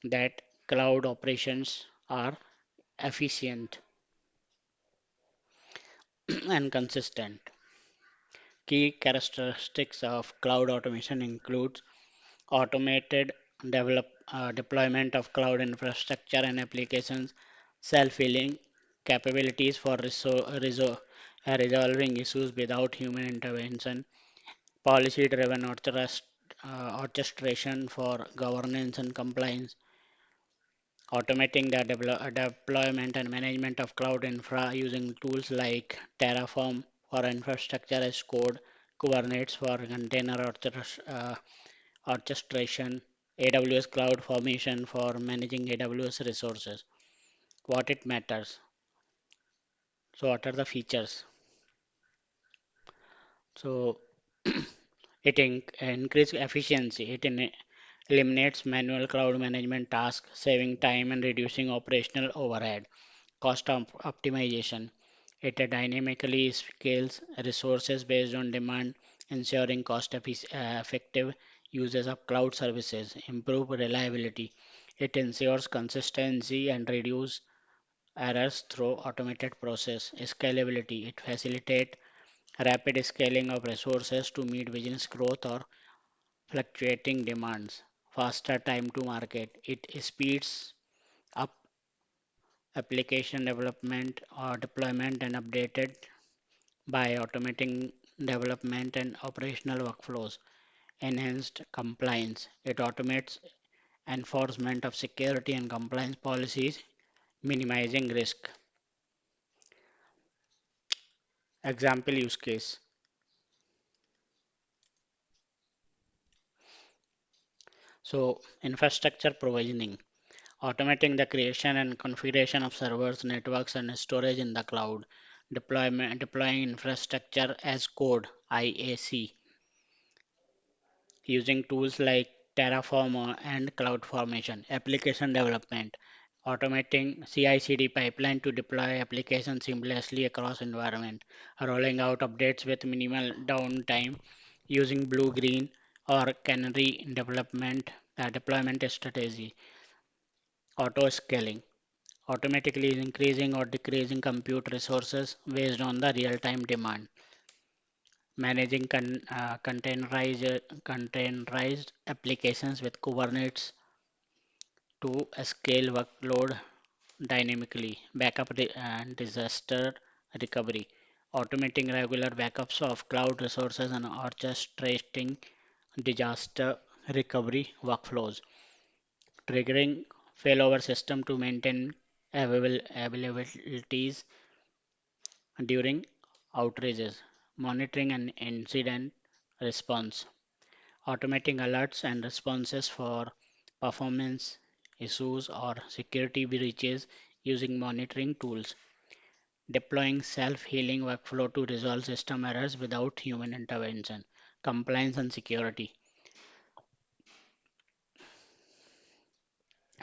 Speaker 1: that cloud operations are efficient and consistent. Key characteristics of cloud automation include automated deployment of cloud infrastructure and applications, self-healing capabilities for resolving issues without human intervention, policy-driven orchestration for governance and compliance, automating the deployment and management of cloud infra using tools like Terraform for infrastructure as code, Kubernetes for container orchestration, AWS Cloud Formation for managing AWS resources. What it matters. So, what are the features? So, it increases efficiency. Eliminates manual cloud management tasks, saving time and reducing operational overhead. Cost optimization. It dynamically scales resources based on demand, ensuring effective uses of cloud services. Improve reliability. It ensures consistency and reduce errors through automated process. Scalability. It facilitates rapid scaling of resources to meet business growth or fluctuating demands. Faster time to market. It speeds up application development or deployment and updated by automating development and operational workflows. Enhanced compliance. It automates enforcement of security and compliance policies, minimizing risk. Example use case. So, infrastructure provisioning. Automating the creation and configuration of servers, networks, and storage in the cloud. Deploying infrastructure as code, IAC, using tools like Terraform and CloudFormation. Application development. Automating CI/CD pipeline to deploy applications seamlessly across environment. Rolling out updates with minimal downtime using blue, green, or canary deployment strategy. Auto scaling automatically increasing or decreasing compute resources based on the real-time demand, managing containerized applications with Kubernetes to scale workload dynamically, and disaster recovery, automating regular backups of cloud resources and orchestrating disaster recovery workflows, triggering failover system to maintain availabilities during outrages, monitoring and incident response, automating alerts and responses for performance issues or security breaches using monitoring tools, deploying self-healing workflow to resolve system errors without human intervention, compliance and security,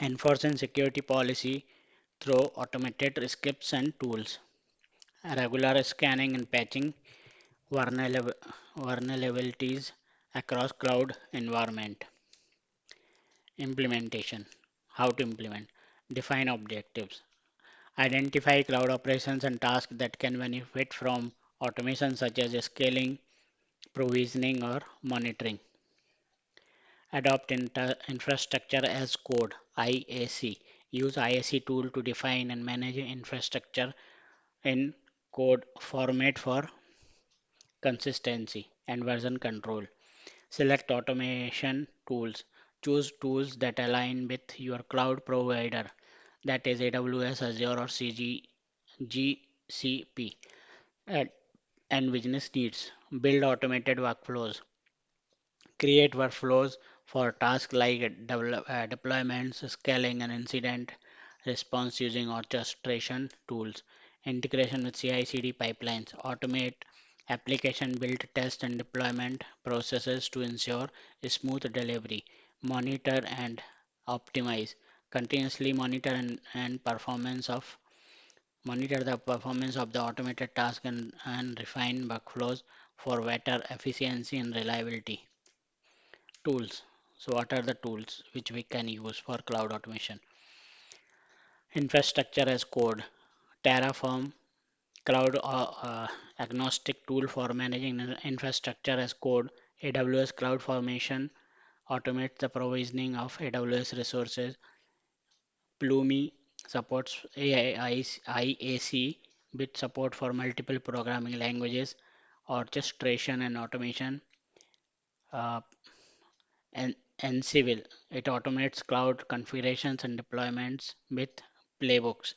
Speaker 1: enforcing security policy through automated scripts and tools. regular scanning and patching vulnerabilities across cloud environment. Implementation. How to implement. Define objectives. Identify cloud operations and tasks that can benefit from automation such as scaling, provisioning, or monitoring. Adopt infrastructure as code (IAC). Use IAC tool to define and manage infrastructure in code format for consistency and version control. Select automation tools. Choose tools that align with your cloud provider, that is AWS, Azure, or GCP, and, and business needs. Build automated workflows. Create workflows for tasks like deployments, scaling, and incident response using orchestration tools. Integration with CI/CD pipelines. Automate application build, test, and deployment processes to ensure smooth delivery. Monitor and optimize. Continuously monitor the performance of the automated task and refine workflows for better efficiency and reliability. Tools. So, what are the tools which we can use for cloud automation? Infrastructure as code, Terraform, cloud agnostic tool for managing infrastructure as code, AWS Cloud Formation, automates the provisioning of AWS resources, Plumi supports IAC with support for multiple programming languages, orchestration and automation, uh, and Ansible. It automates cloud configurations and deployments with playbooks,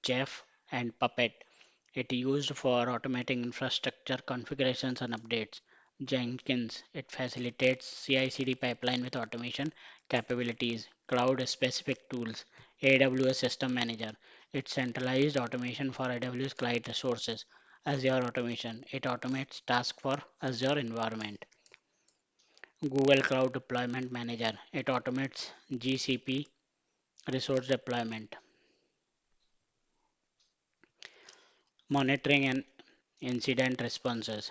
Speaker 1: Chef, and Puppet. It used for automating infrastructure configurations and updates. Jenkins. It facilitates CI/CD pipeline with automation capabilities. Cloud-specific tools. AWS System Manager. It centralized automation for AWS client resources. Azure Automation. It automates tasks for Azure environment. Google Cloud Deployment Manager. It automates GCP resource deployment, monitoring and incident responses.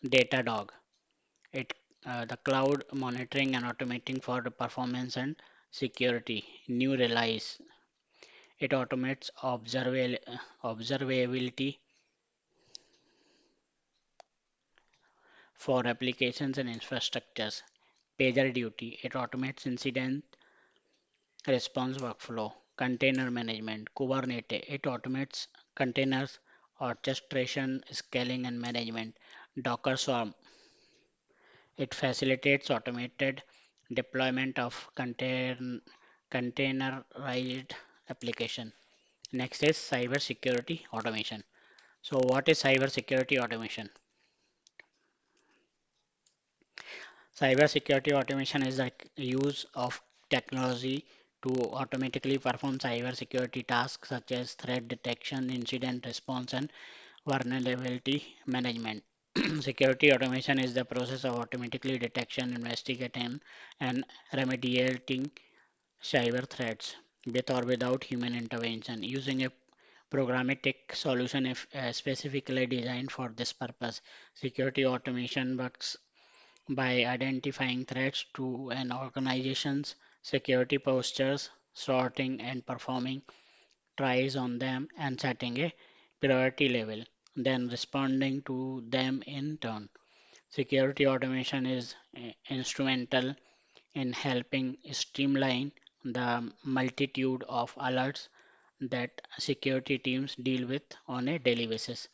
Speaker 1: Datadog. It the cloud monitoring and automating for the performance and security. New release. It automates observability for applications and infrastructures. PagerDuty. It automates incident response workflow. Container management. Kubernetes. It automates containers orchestration, scaling, and management. Docker Swarm. It facilitates automated deployment of containerized application. Next is cybersecurity automation. So, what is cybersecurity automation? Cybersecurity automation is the use of technology to automatically perform cybersecurity tasks such as threat detection, incident response, and vulnerability management. Security automation is the process of automatically detection, investigating, and remediating cyber threats with or without human intervention using a programmatic solution if, specifically designed for this purpose. Security automation works by identifying threats to an organization's security postures, sorting and performing tries on them, and setting a priority level, then responding to them in turn. Security automation is instrumental in helping streamline the multitude of alerts that security teams deal with on a daily basis.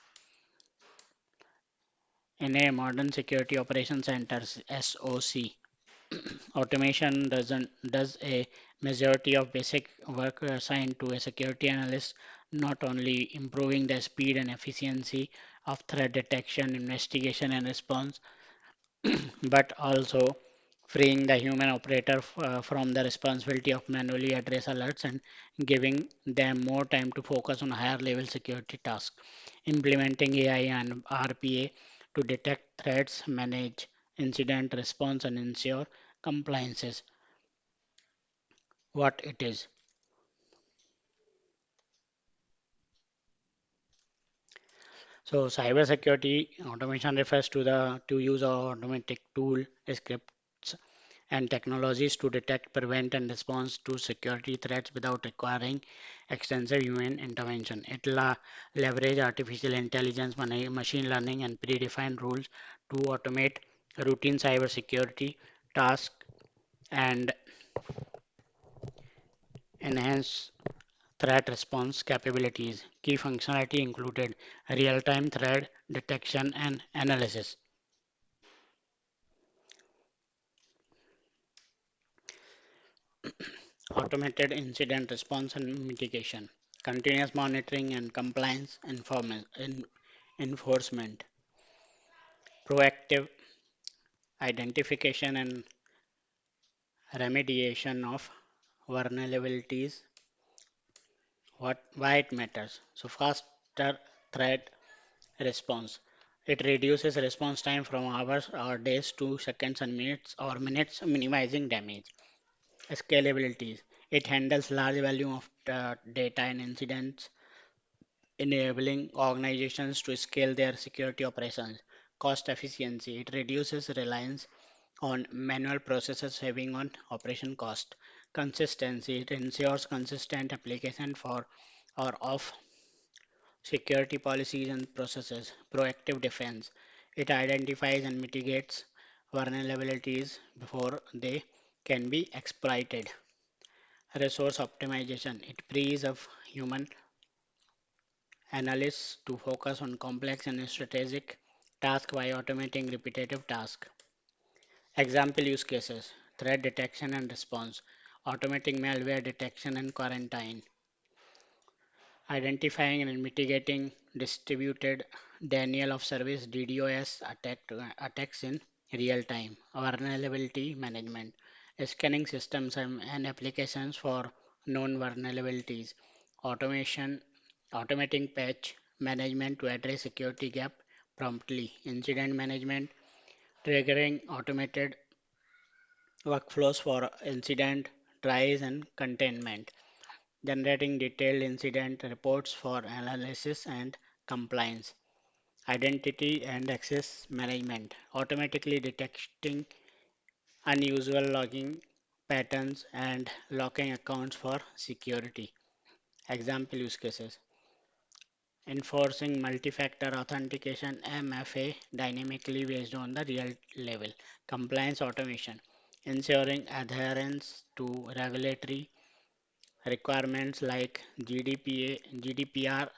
Speaker 1: In a modern security operations centers SOC, automation does a majority of basic work assigned to a security analyst, not only improving the speed and efficiency of threat detection, investigation, and response, but also freeing the human operator from the responsibility of manually address alerts and giving them more time to focus on higher level security tasks. Implementing AI and RPA to detect threats, manage incident response, and ensure compliances. What it is. So cybersecurity automation refers to the to use of automatic tool, scripts, and technologies to detect, prevent, and respond to security threats without requiring extensive human intervention. It leverages artificial intelligence, machine learning, and predefined rules to automate routine cybersecurity tasks and enhance threat response capabilities. Key functionality included real-time threat detection and analysis, automated incident response and mitigation, continuous monitoring and compliance enforcement, proactive identification and remediation of vulnerabilities. Why it matters? So faster threat response. It reduces response time from hours or days to seconds and minutes, minimizing damage. Scalability. It handles large volume of data and incidents, enabling organizations to scale their security operations. Cost efficiency. It reduces reliance on manual processes, saving on operation cost. Consistency. It ensures consistent application for or of security policies and processes. Proactive defense. It identifies and mitigates vulnerabilities before they can be exploited. Resource optimization. It frees up human analysts to focus on complex and strategic tasks by automating repetitive tasks. Example use cases: threat detection and response, automating malware detection and quarantine, identifying and mitigating distributed denial of service DDoS attacks in real time, vulnerability management, scanning systems and applications for known vulnerabilities, automation, automating patch management to address security gap promptly, incident management, triggering automated workflows for incident tries and containment, generating detailed incident reports for analysis and compliance, identity and access management, automatically detecting unusual logging patterns and locking accounts for security. Example use cases: enforcing multi-factor authentication MFA dynamically based on the real level, compliance automation, ensuring adherence to regulatory requirements like GDPR,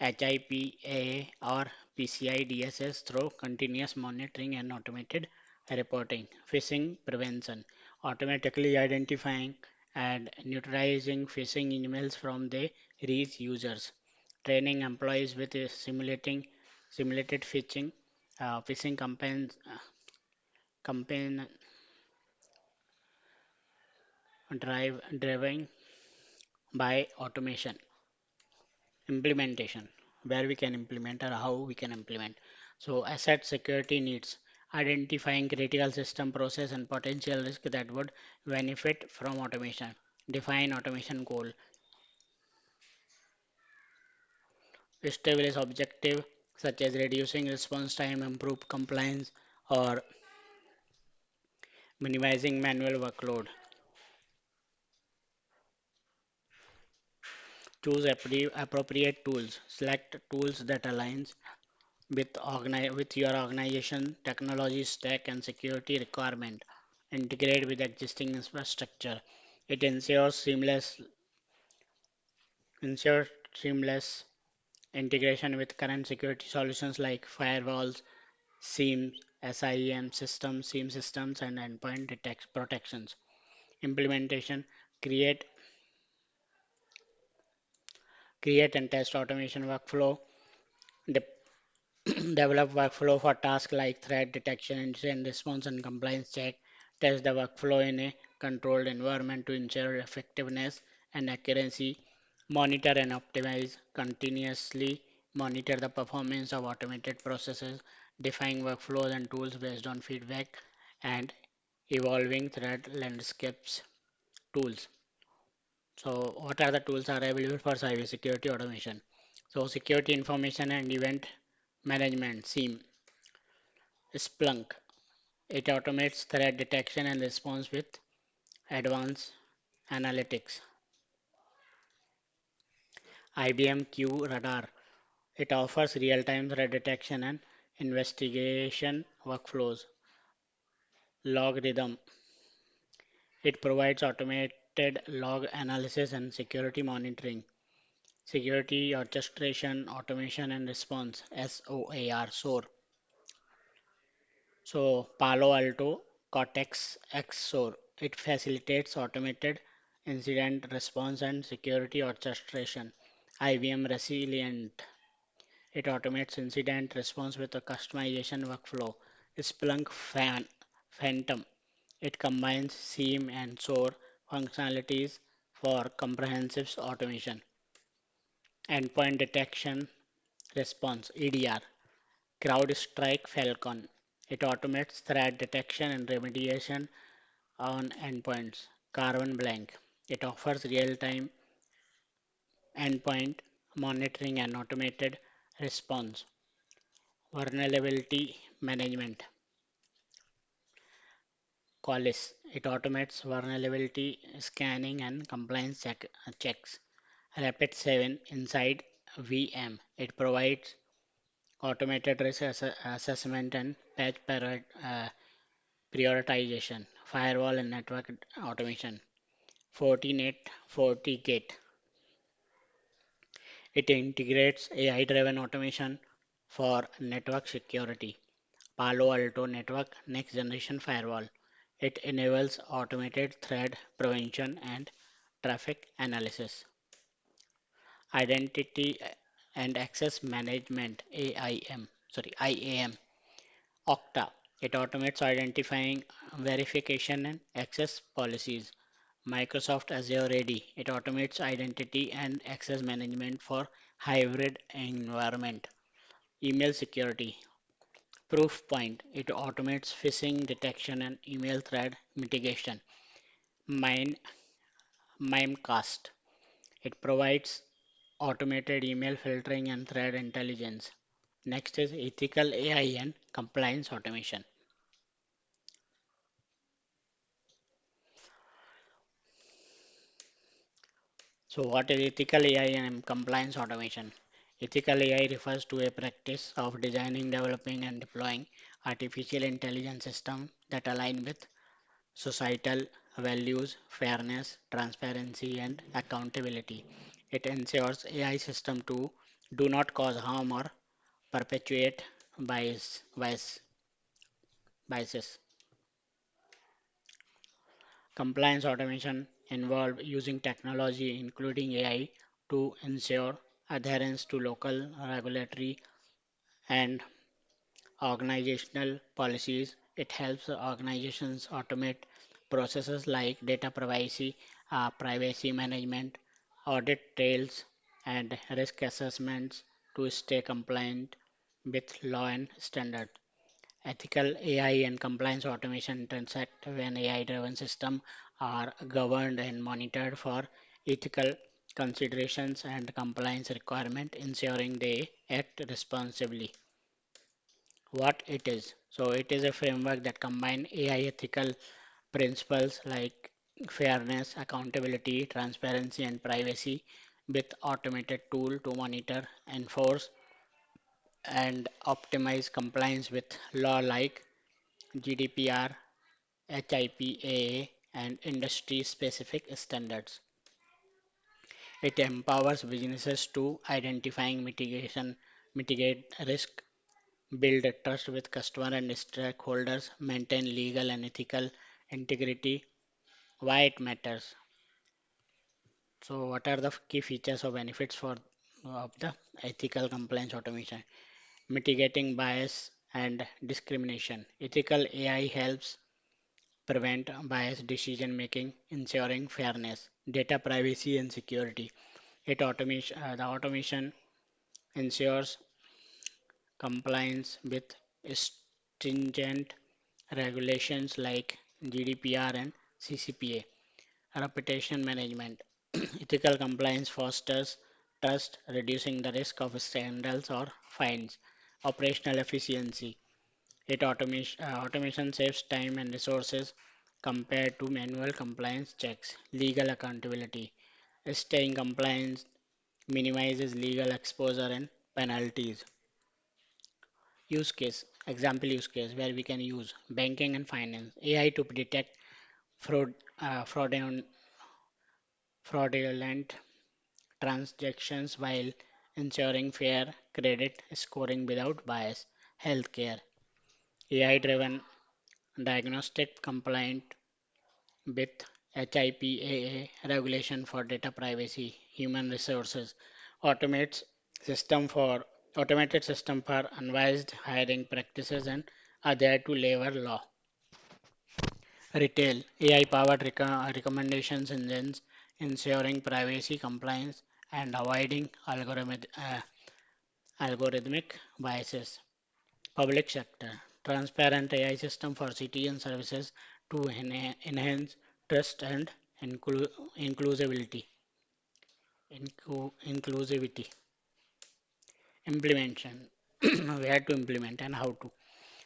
Speaker 1: HIPAA, or PCI DSS through continuous monitoring and automated reporting. Phishing prevention, automatically identifying and neutralizing phishing emails from the reach users. Training employees with simulated phishing campaign driven by automation. Implementation, where we can implement or how we can implement. So asset security needs, identifying critical system process and potential risk that would benefit from automation. Define automation goal, establish objective such as reducing response time, improve compliance, or minimizing manual workload. Choose appropriate tools, select tools that aligns with your organization technology stack and security requirement. Integrate with existing infrastructure. It ensures seamless integration with current security solutions like firewalls, SIEM systems, and endpoint protections. Implementation: create create and test automation workflow. De- Develop workflow for tasks like threat detection, incident response, and compliance check. Test the workflow in a controlled environment to ensure effectiveness and accuracy. Monitor and optimize. Continuously monitor the performance of automated processes. Define workflows and tools based on feedback and evolving threat landscapes. Tools. So, what are the tools are available for cybersecurity automation? So, security information and event Management SIEM, Splunk. It automates threat detection and response with advanced analytics. IBM Q Radar. It offers real-time threat detection and investigation workflows. Logarithm. It provides automated log analysis and security monitoring. Security orchestration, automation and response SOAR. So Palo Alto Cortex X SOAR. It facilitates automated incident response and security orchestration. IBM Resilient. It automates incident response with a customization workflow. Phantom. It combines SIEM and SOAR functionalities for comprehensive automation. Endpoint detection response EDR. CrowdStrike Falcon. It automates threat detection and remediation on endpoints. Carbon Blank. It offers real-time endpoint monitoring and automated response. Vulnerability management. Qualys. It automates vulnerability scanning and compliance checks. Rapid7 Inside VM. It provides automated risk assessment and prioritization. Firewall and network automation. Fortinet FortiGate. It integrates AI-driven automation for network security. Palo Alto Network Next Generation Firewall. It enables automated threat prevention and traffic analysis. Identity and Access Management IAM. Okta. It automates identifying verification and access policies. Microsoft Azure AD. It automates identity and access management for hybrid environment. Email security. Proofpoint. It automates phishing detection and email threat mitigation. Mine, Mimecast. It provides automated email filtering and threat intelligence. Next is ethical AI and compliance automation. So, what is ethical AI and compliance automation? Ethical AI refers to a practice of designing, developing, and deploying artificial intelligence systems that align with societal values, fairness, transparency, and accountability. It ensures AI systems to do not cause harm or perpetuate biases. Compliance automation involves using technology, including AI, to ensure adherence to local regulatory and organizational policies. It helps organizations automate processes like data privacy management, audit trails, and risk assessments to stay compliant with law and standards. Ethical AI and compliance automation intersect when AI-driven systems are governed and monitored for ethical considerations and compliance requirements, ensuring they act responsibly. What it is? So it is a framework that combines AI ethical principles like fairness, accountability, transparency, and privacy with automated tool to monitor, enforce, and optimize compliance with law like GDPR, HIPAA, and industry-specific standards. It empowers businesses to identifying mitigate risk, build trust with customer and stakeholders, maintain legal and ethical integrity. Why it matters? So, what are the key features or benefits for of the ethical compliance automation? Mitigating bias and discrimination. Ethical AI helps prevent biased decision making, ensuring fairness, data privacy, and security. The automation ensures compliance with stringent regulations like GDPR and CCPA. Reputation management. Ethical compliance fosters trust, reducing the risk of scandals or fines. Operational efficiency. Automation saves time and resources compared to manual compliance checks. Legal accountability. Staying compliant minimizes legal exposure and penalties. Use case. Example use case where we can use banking and finance. AI to detect fraud, fraudulent transactions while ensuring fair credit scoring without bias. Healthcare. AI driven diagnostic compliant with HIPAA regulation for data privacy. Human resources. Automates system for automated system for unwise hiring practices and adhere to labor law. Retail. AI powered recommendations engines ensuring privacy compliance and avoiding algorithmic biases. Public sector. Transparent AI system for citizen services to enhance trust and inclusivity. Inclusivity. Implementation. Where to implement and how to.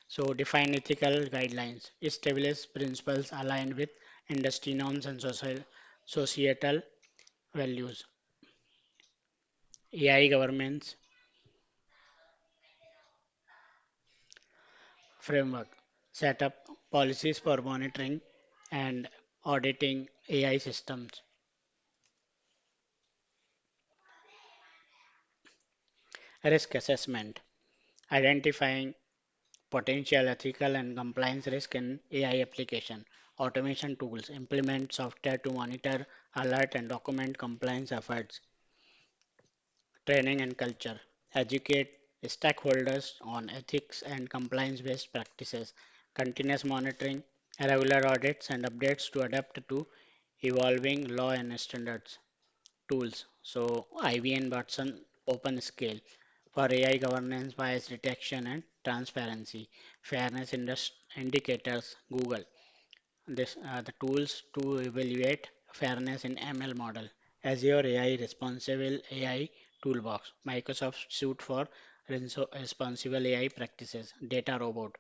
Speaker 1: So define ethical guidelines. Establish principles aligned with industry norms and societal values. AI governance framework. Set up policies for monitoring and auditing AI systems. Risk assessment. Identifying potential ethical and compliance risk in AI application. Automation tools. Implement software to monitor, alert, and document compliance efforts. Training and culture. Educate stakeholders on ethics and compliance based practices. Continuous monitoring, regular audits, and updates to adapt to evolving law and standards. Tools. So, IBM Watson Open Scale for AI governance, bias detection, and transparency. Fairness indicators. Google the tools to evaluate fairness in ML model. Azure AI Responsible AI Toolbox. Microsoft Suite for Responsible AI Practices. Data Robot.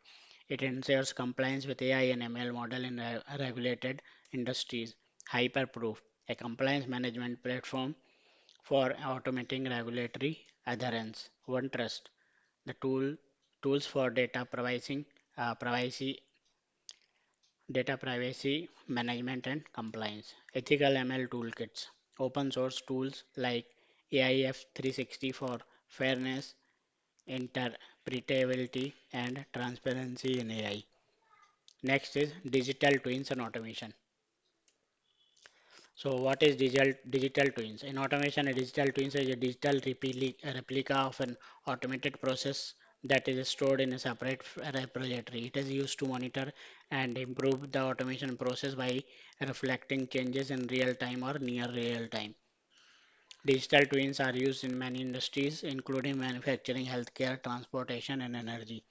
Speaker 1: It ensures compliance with AI and ML model in regulated industries. Hyperproof, a compliance management platform for automating regulatory adherence. OneTrust, the tools for data privacy management and compliance. Ethical ML toolkits. Open source tools like AIF 360 for fairness, interpretability, and transparency in AI. Next is digital twins and automation. So, what is digital twins? In automation, a digital twins is a digital replica of an automated process that is stored in a separate repository. It is used to monitor and improve the automation process by reflecting changes in real time or near real time. Digital twins are used in many industries, including manufacturing, healthcare, transportation, and energy.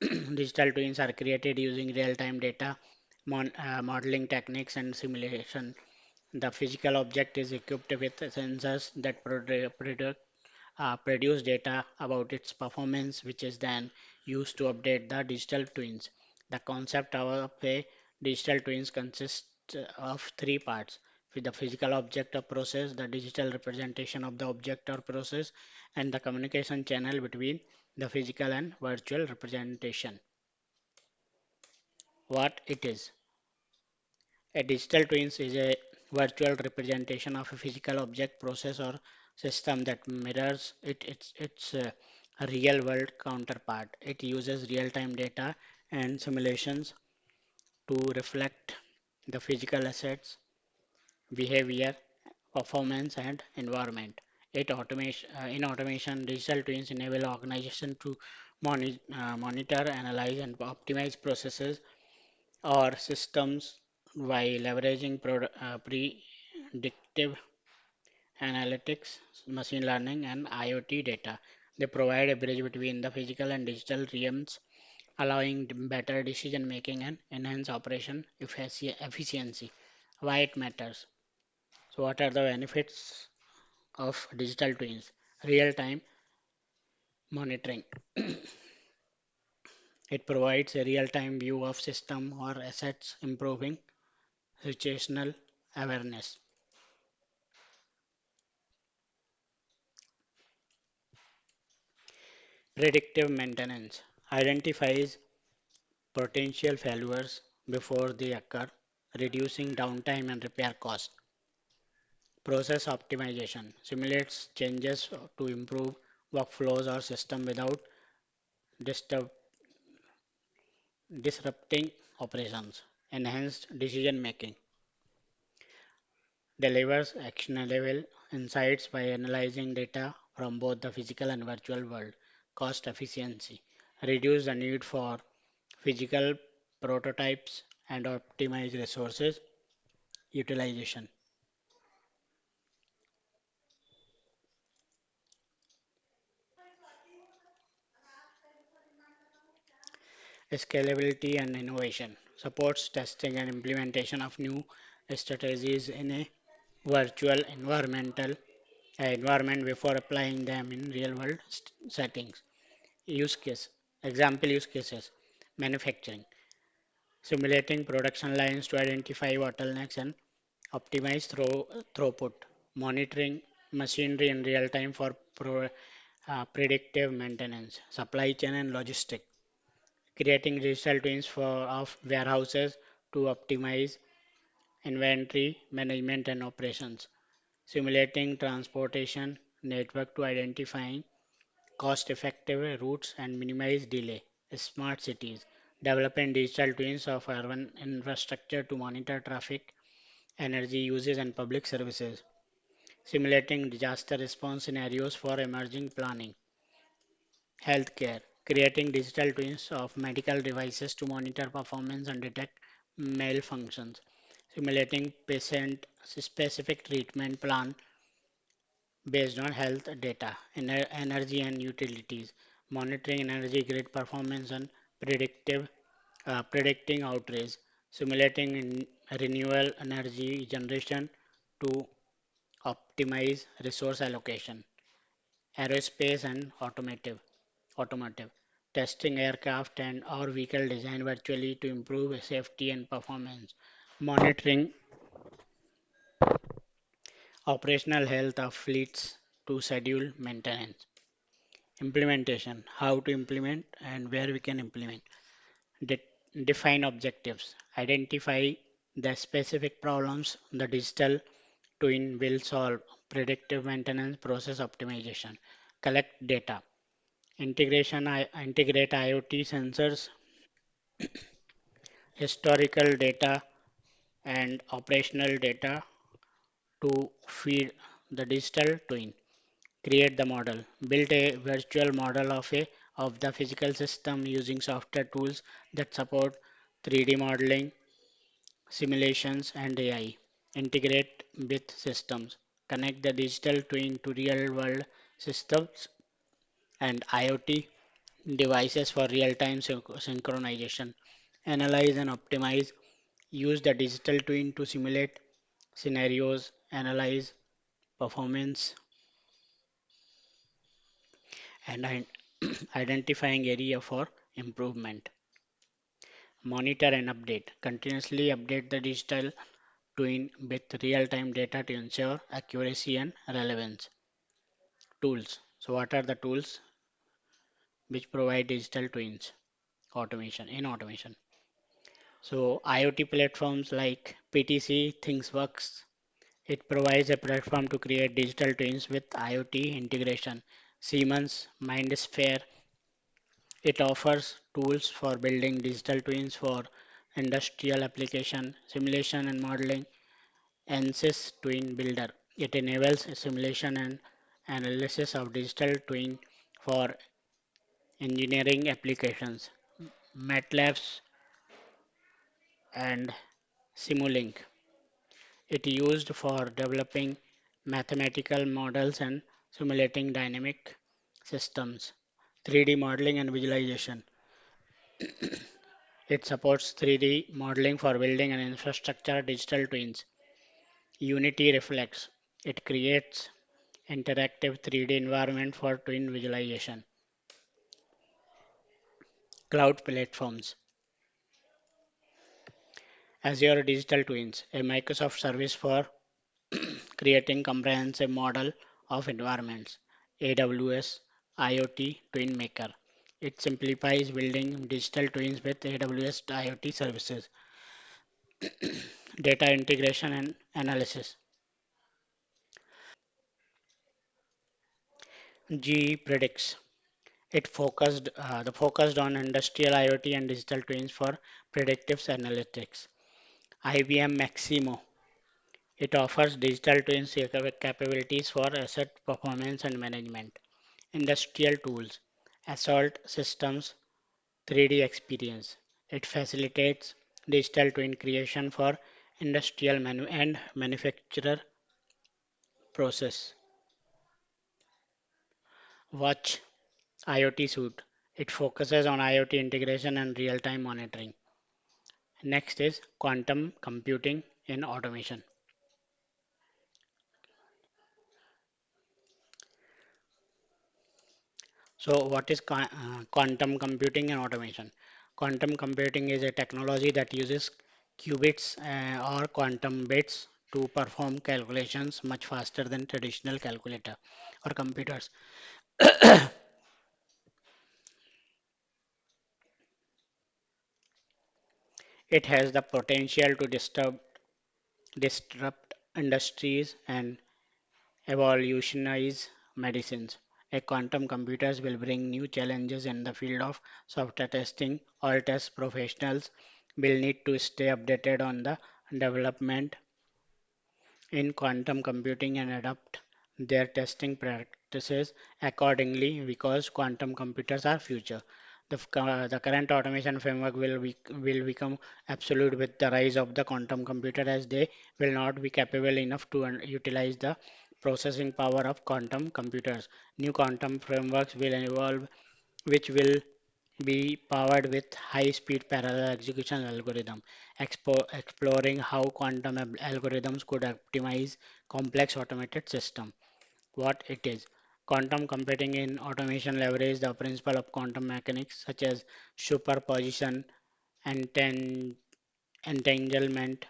Speaker 1: Digital twins are created using real time data, modeling techniques, and simulation. The physical object is equipped with sensors that produce data about its performance, which is then used to update the digital twins. The concept of a digital twins consists of three parts: with the physical object or process, the digital representation of the object or process, and the communication channel between the physical and virtual representation. What it is? A digital twins is a virtual representation of a physical object, process, or system that mirrors its real world counterpart. It uses real time data and simulations to reflect the physical assets, behavior, performance, and environment. In automation, digital twins enable organization to monitor, analyze, and optimize processes or systems while leveraging predictive analytics, machine learning, and IoT data. They provide a bridge between the physical and digital realms, allowing better decision making and enhance operation efficiency. Why it matters? So, what are the benefits of digital twins? Real time Monitoring. It provides a real-time view of system or assets, improving situational awareness. Predictive maintenance identifies potential failures before they occur, reducing downtime and repair costs. Process optimization simulates changes to improve workflows or system without disturb, disrupting operations. Enhanced decision making delivers actionable insights by analyzing data from both the physical and virtual world. Cost efficiency reduce the need for physical prototypes and optimize resources utilization. Scalability and innovation supports testing and implementation of new strategies in a virtual environment before applying them in real world settings. Use case example use cases manufacturing simulating production lines to identify bottlenecks and optimize throughput, monitoring machinery in real time for predictive maintenance, supply chain and logistics, creating digital twins of warehouses to optimize inventory management and operations, simulating transportation network to identifying cost-effective routes and minimize delay, smart cities, developing digital twins of urban infrastructure to monitor traffic, energy uses and public services, simulating disaster response scenarios for emerging planning, healthcare, creating digital twins of medical devices to monitor performance and detect malfunctions, simulating patient specific treatment plan based on health data, energy and utilities, monitoring energy grid performance and predicting outage, simulating renewable energy generation to optimize resource allocation, aerospace and automotive, testing aircraft and or vehicle design virtually to improve safety and performance, monitoring operational health of fleets to schedule maintenance. Implementation, how to implement and where we can implement. De- Define objectives, identify the specific problems the digital twin will solve, predictive maintenance process optimization, collect data, integrate IoT sensors, historical data and operational data to feed the digital twin. Create the model. Build a virtual model of the physical system using software tools that support 3D modeling, simulations, and AI. Integrate with systems. Connect the digital twin to real world systems and IoT devices for real time synchronization. Analyze and optimize. Use the digital twin to simulate scenarios, analyze performance, and identifying area for improvement. Monitor and update. Continuously update the digital twin with real-time data to ensure accuracy and relevance. Tools. So what are the tools which provide digital twins? Automation. So IoT platforms like PTC ThingsWorks, it provides a platform to create digital twins with IoT integration. Siemens MindSphere, it offers tools for building digital twins for industrial application, simulation and modeling. ANSYS Twin Builder, it enables simulation and analysis of digital twin for engineering applications. MATLABs and Simulink, it used for developing mathematical models and simulating dynamic systems. 3D modeling and visualization, it supports 3D modeling for building and infrastructure digital twins. Unity Reflex, it creates interactive 3D environment for twin visualization. Cloud platforms. Azure Digital Twins, a Microsoft service for creating comprehensive model of environments. AWS IoT Twin Maker. It simplifies building digital twins with AWS IoT services, data integration and analysis. GE predicts. The focused on industrial IoT and digital twins for predictive analytics. IBM Maximo. It offers digital twins capabilities for asset performance and management. Industrial tools. Assault Systems 3D experience. It facilitates digital twin creation for industrial and manufacturer process. Watch IoT suite. It focuses on IoT integration and real-time monitoring. Next is quantum computing in automation. So, what is quantum computing and automation? Quantum computing is a technology that uses qubits or quantum bits to perform calculations much faster than traditional calculator or computers. It has the potential to disrupt industries and evolutionize medicines. A quantum computers will bring new challenges in the field of software testing. All test professionals will need to stay updated on the development in quantum computing and adapt their testing practices accordingly because quantum computers are future. The current automation framework will become absolute with the rise of the quantum computer as they will not be capable enough to utilize the processing power of quantum computers. New quantum frameworks will evolve which will be powered with high-speed parallel execution algorithm, exploring how quantum algorithms could optimize complex automated system. What it is. Quantum computing in automation leverages the principle of quantum mechanics such as superposition, enten- entanglement,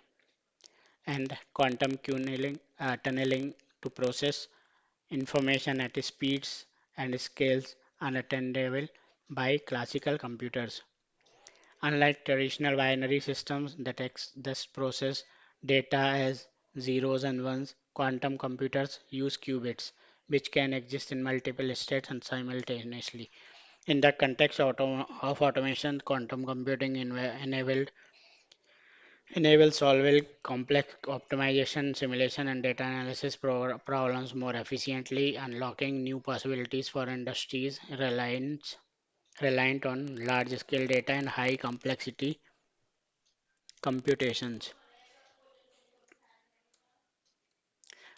Speaker 1: and quantum tunneling to process information at speeds and scales unattainable by classical computers. Unlike traditional binary systems that process data as zeros and ones, quantum computers use qubits, which can exist in multiple states and simultaneously. In the context of automation, quantum computing enables solving complex optimization, simulation, and data analysis problems more efficiently, unlocking new possibilities for industries reliant on large-scale data and high complexity computations.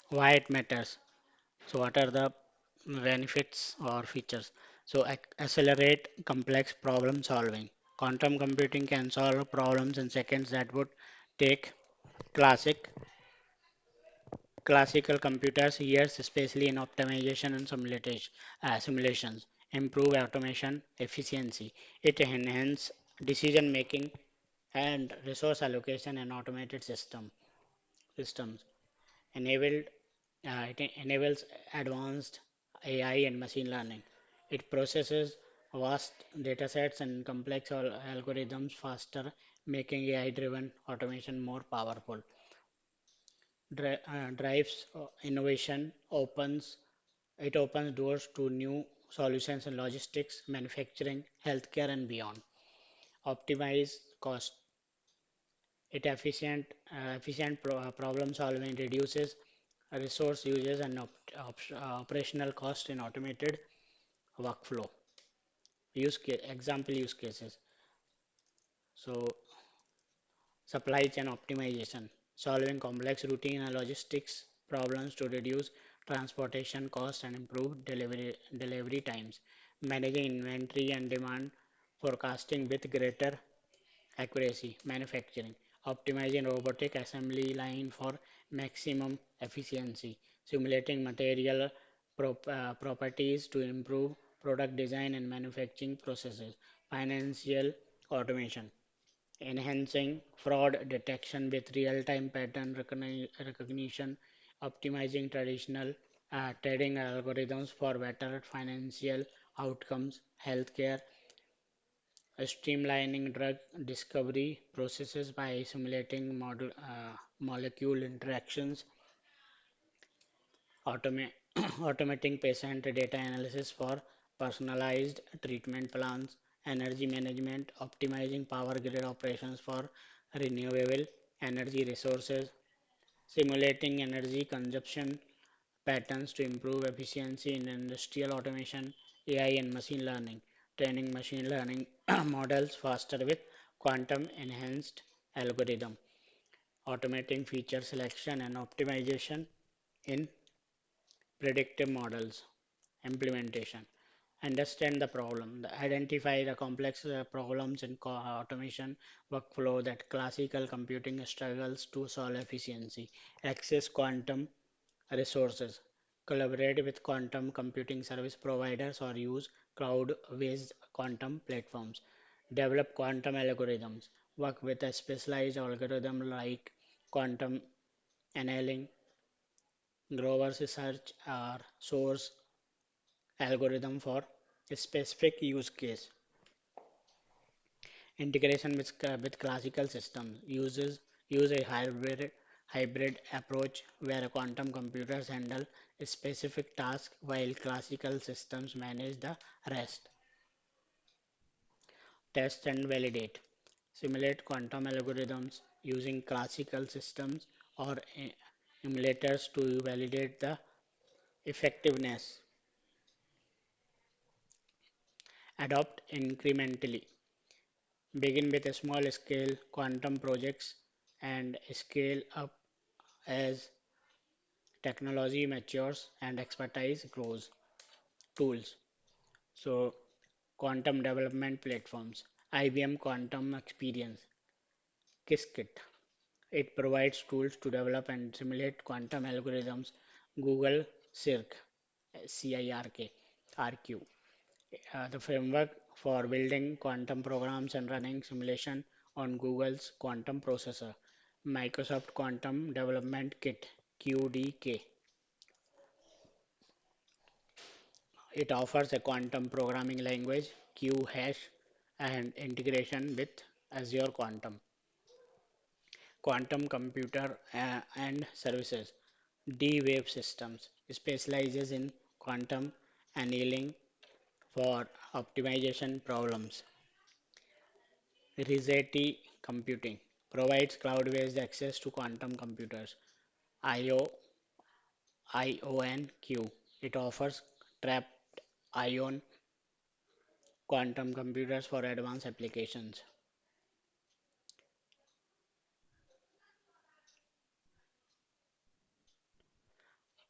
Speaker 1: Why it matters? So, what are the benefits or features? So, accelerate complex problem solving. Quantum computing can solve problems in seconds that would take classic classical computers years, especially in optimization and simulations. Improve automation efficiency. It enhances decision making and resource allocation in automated systems. Enabled it enables advanced AI and machine learning. It processes vast datasets and complex algorithms faster, making AI-driven automation more powerful. Drives innovation, opens doors to new solutions in logistics, manufacturing, healthcare, and beyond. Optimize cost. It efficient problem solving reduces resource usage and operational cost in automated workflow. Example use cases. So supply chain optimization, solving complex routine and logistics problems to reduce transportation costs and improve delivery times. Managing inventory and demand forecasting with greater accuracy. Manufacturing, optimizing robotic assembly line for maximum efficiency. Simulating material properties to improve product design and manufacturing processes. Financial automation, enhancing fraud detection with real-time pattern recognition, optimizing traditional trading algorithms for better financial outcomes, healthcare, streamlining drug discovery processes by simulating molecule interactions, automa- automating patient data analysis for personalized treatment plans, energy management, optimizing power grid operations for renewable energy resources, simulating energy consumption patterns to improve efficiency in industrial automation, AI and machine learning, training machine learning models faster with quantum enhanced algorithm, automating feature selection and optimization in predictive models, implementation. Understand the problem, identify the complex problems in automation workflow that classical computing struggles to solve efficiency, access quantum resources, collaborate with quantum computing service providers or use cloud-based quantum platforms, develop quantum algorithms, work with a specialized algorithm like quantum annealing, Grover's search or source algorithm for a specific use case. Integration with classical systems use a hybrid approach where quantum computers handle a specific task while classical systems manage the rest. Test and validate. Simulate quantum algorithms using classical systems or emulators to validate the effectiveness. Adopt incrementally. Begin with a small scale quantum projects and scale up as technology matures and expertise grows. Tools. So, quantum development platforms. IBM Quantum Experience, Qiskit. It provides tools to develop and simulate quantum algorithms. Google Cirq, CIRK, RQ. The framework for building quantum programs and running simulation on Google's quantum processor. Microsoft Quantum Development Kit, QDK. It offers a quantum programming language, Q-hash, and integration with Azure Quantum. Quantum Computer and Services, D-Wave Systems, specializes in quantum annealing for optimization problems. Rigetti Computing provides cloud-based access to quantum computers. IO, IONQ. It offers trapped ion quantum computers for advanced applications.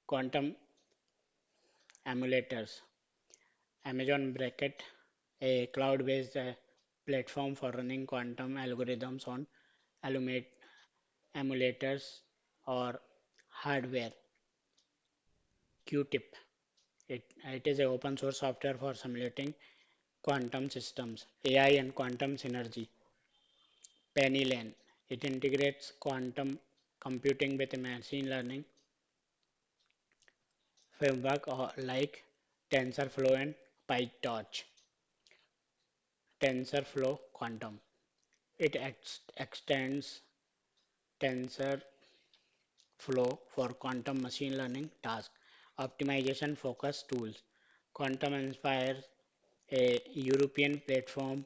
Speaker 1: Quantum emulators. Amazon Bracket, a cloud-based platform for running quantum algorithms on Illumate emulators or hardware. Qtip. It is an open source software for simulating quantum systems, AI and quantum synergy. Pennylen. It integrates quantum computing with machine learning framework like TensorFlow and PyTorch. TensorFlow Quantum. It extends TensorFlow for quantum machine learning tasks. Optimization focused tools. Quantum Inspire, a European platform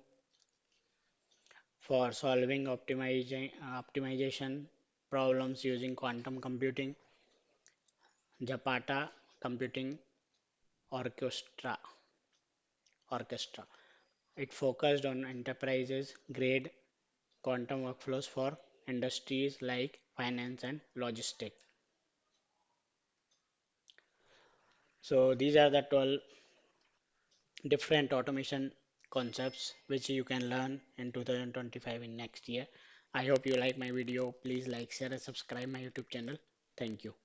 Speaker 1: for solving optimization problems using quantum computing. Zapata Computing Orchestra. Orchestra. It focused on enterprises grade quantum workflows for industries like finance and logistics. So these are the 12 different automation concepts which you can learn in 2025 in next year. I hope you like my video. Please like, share and subscribe my YouTube channel. Thank you.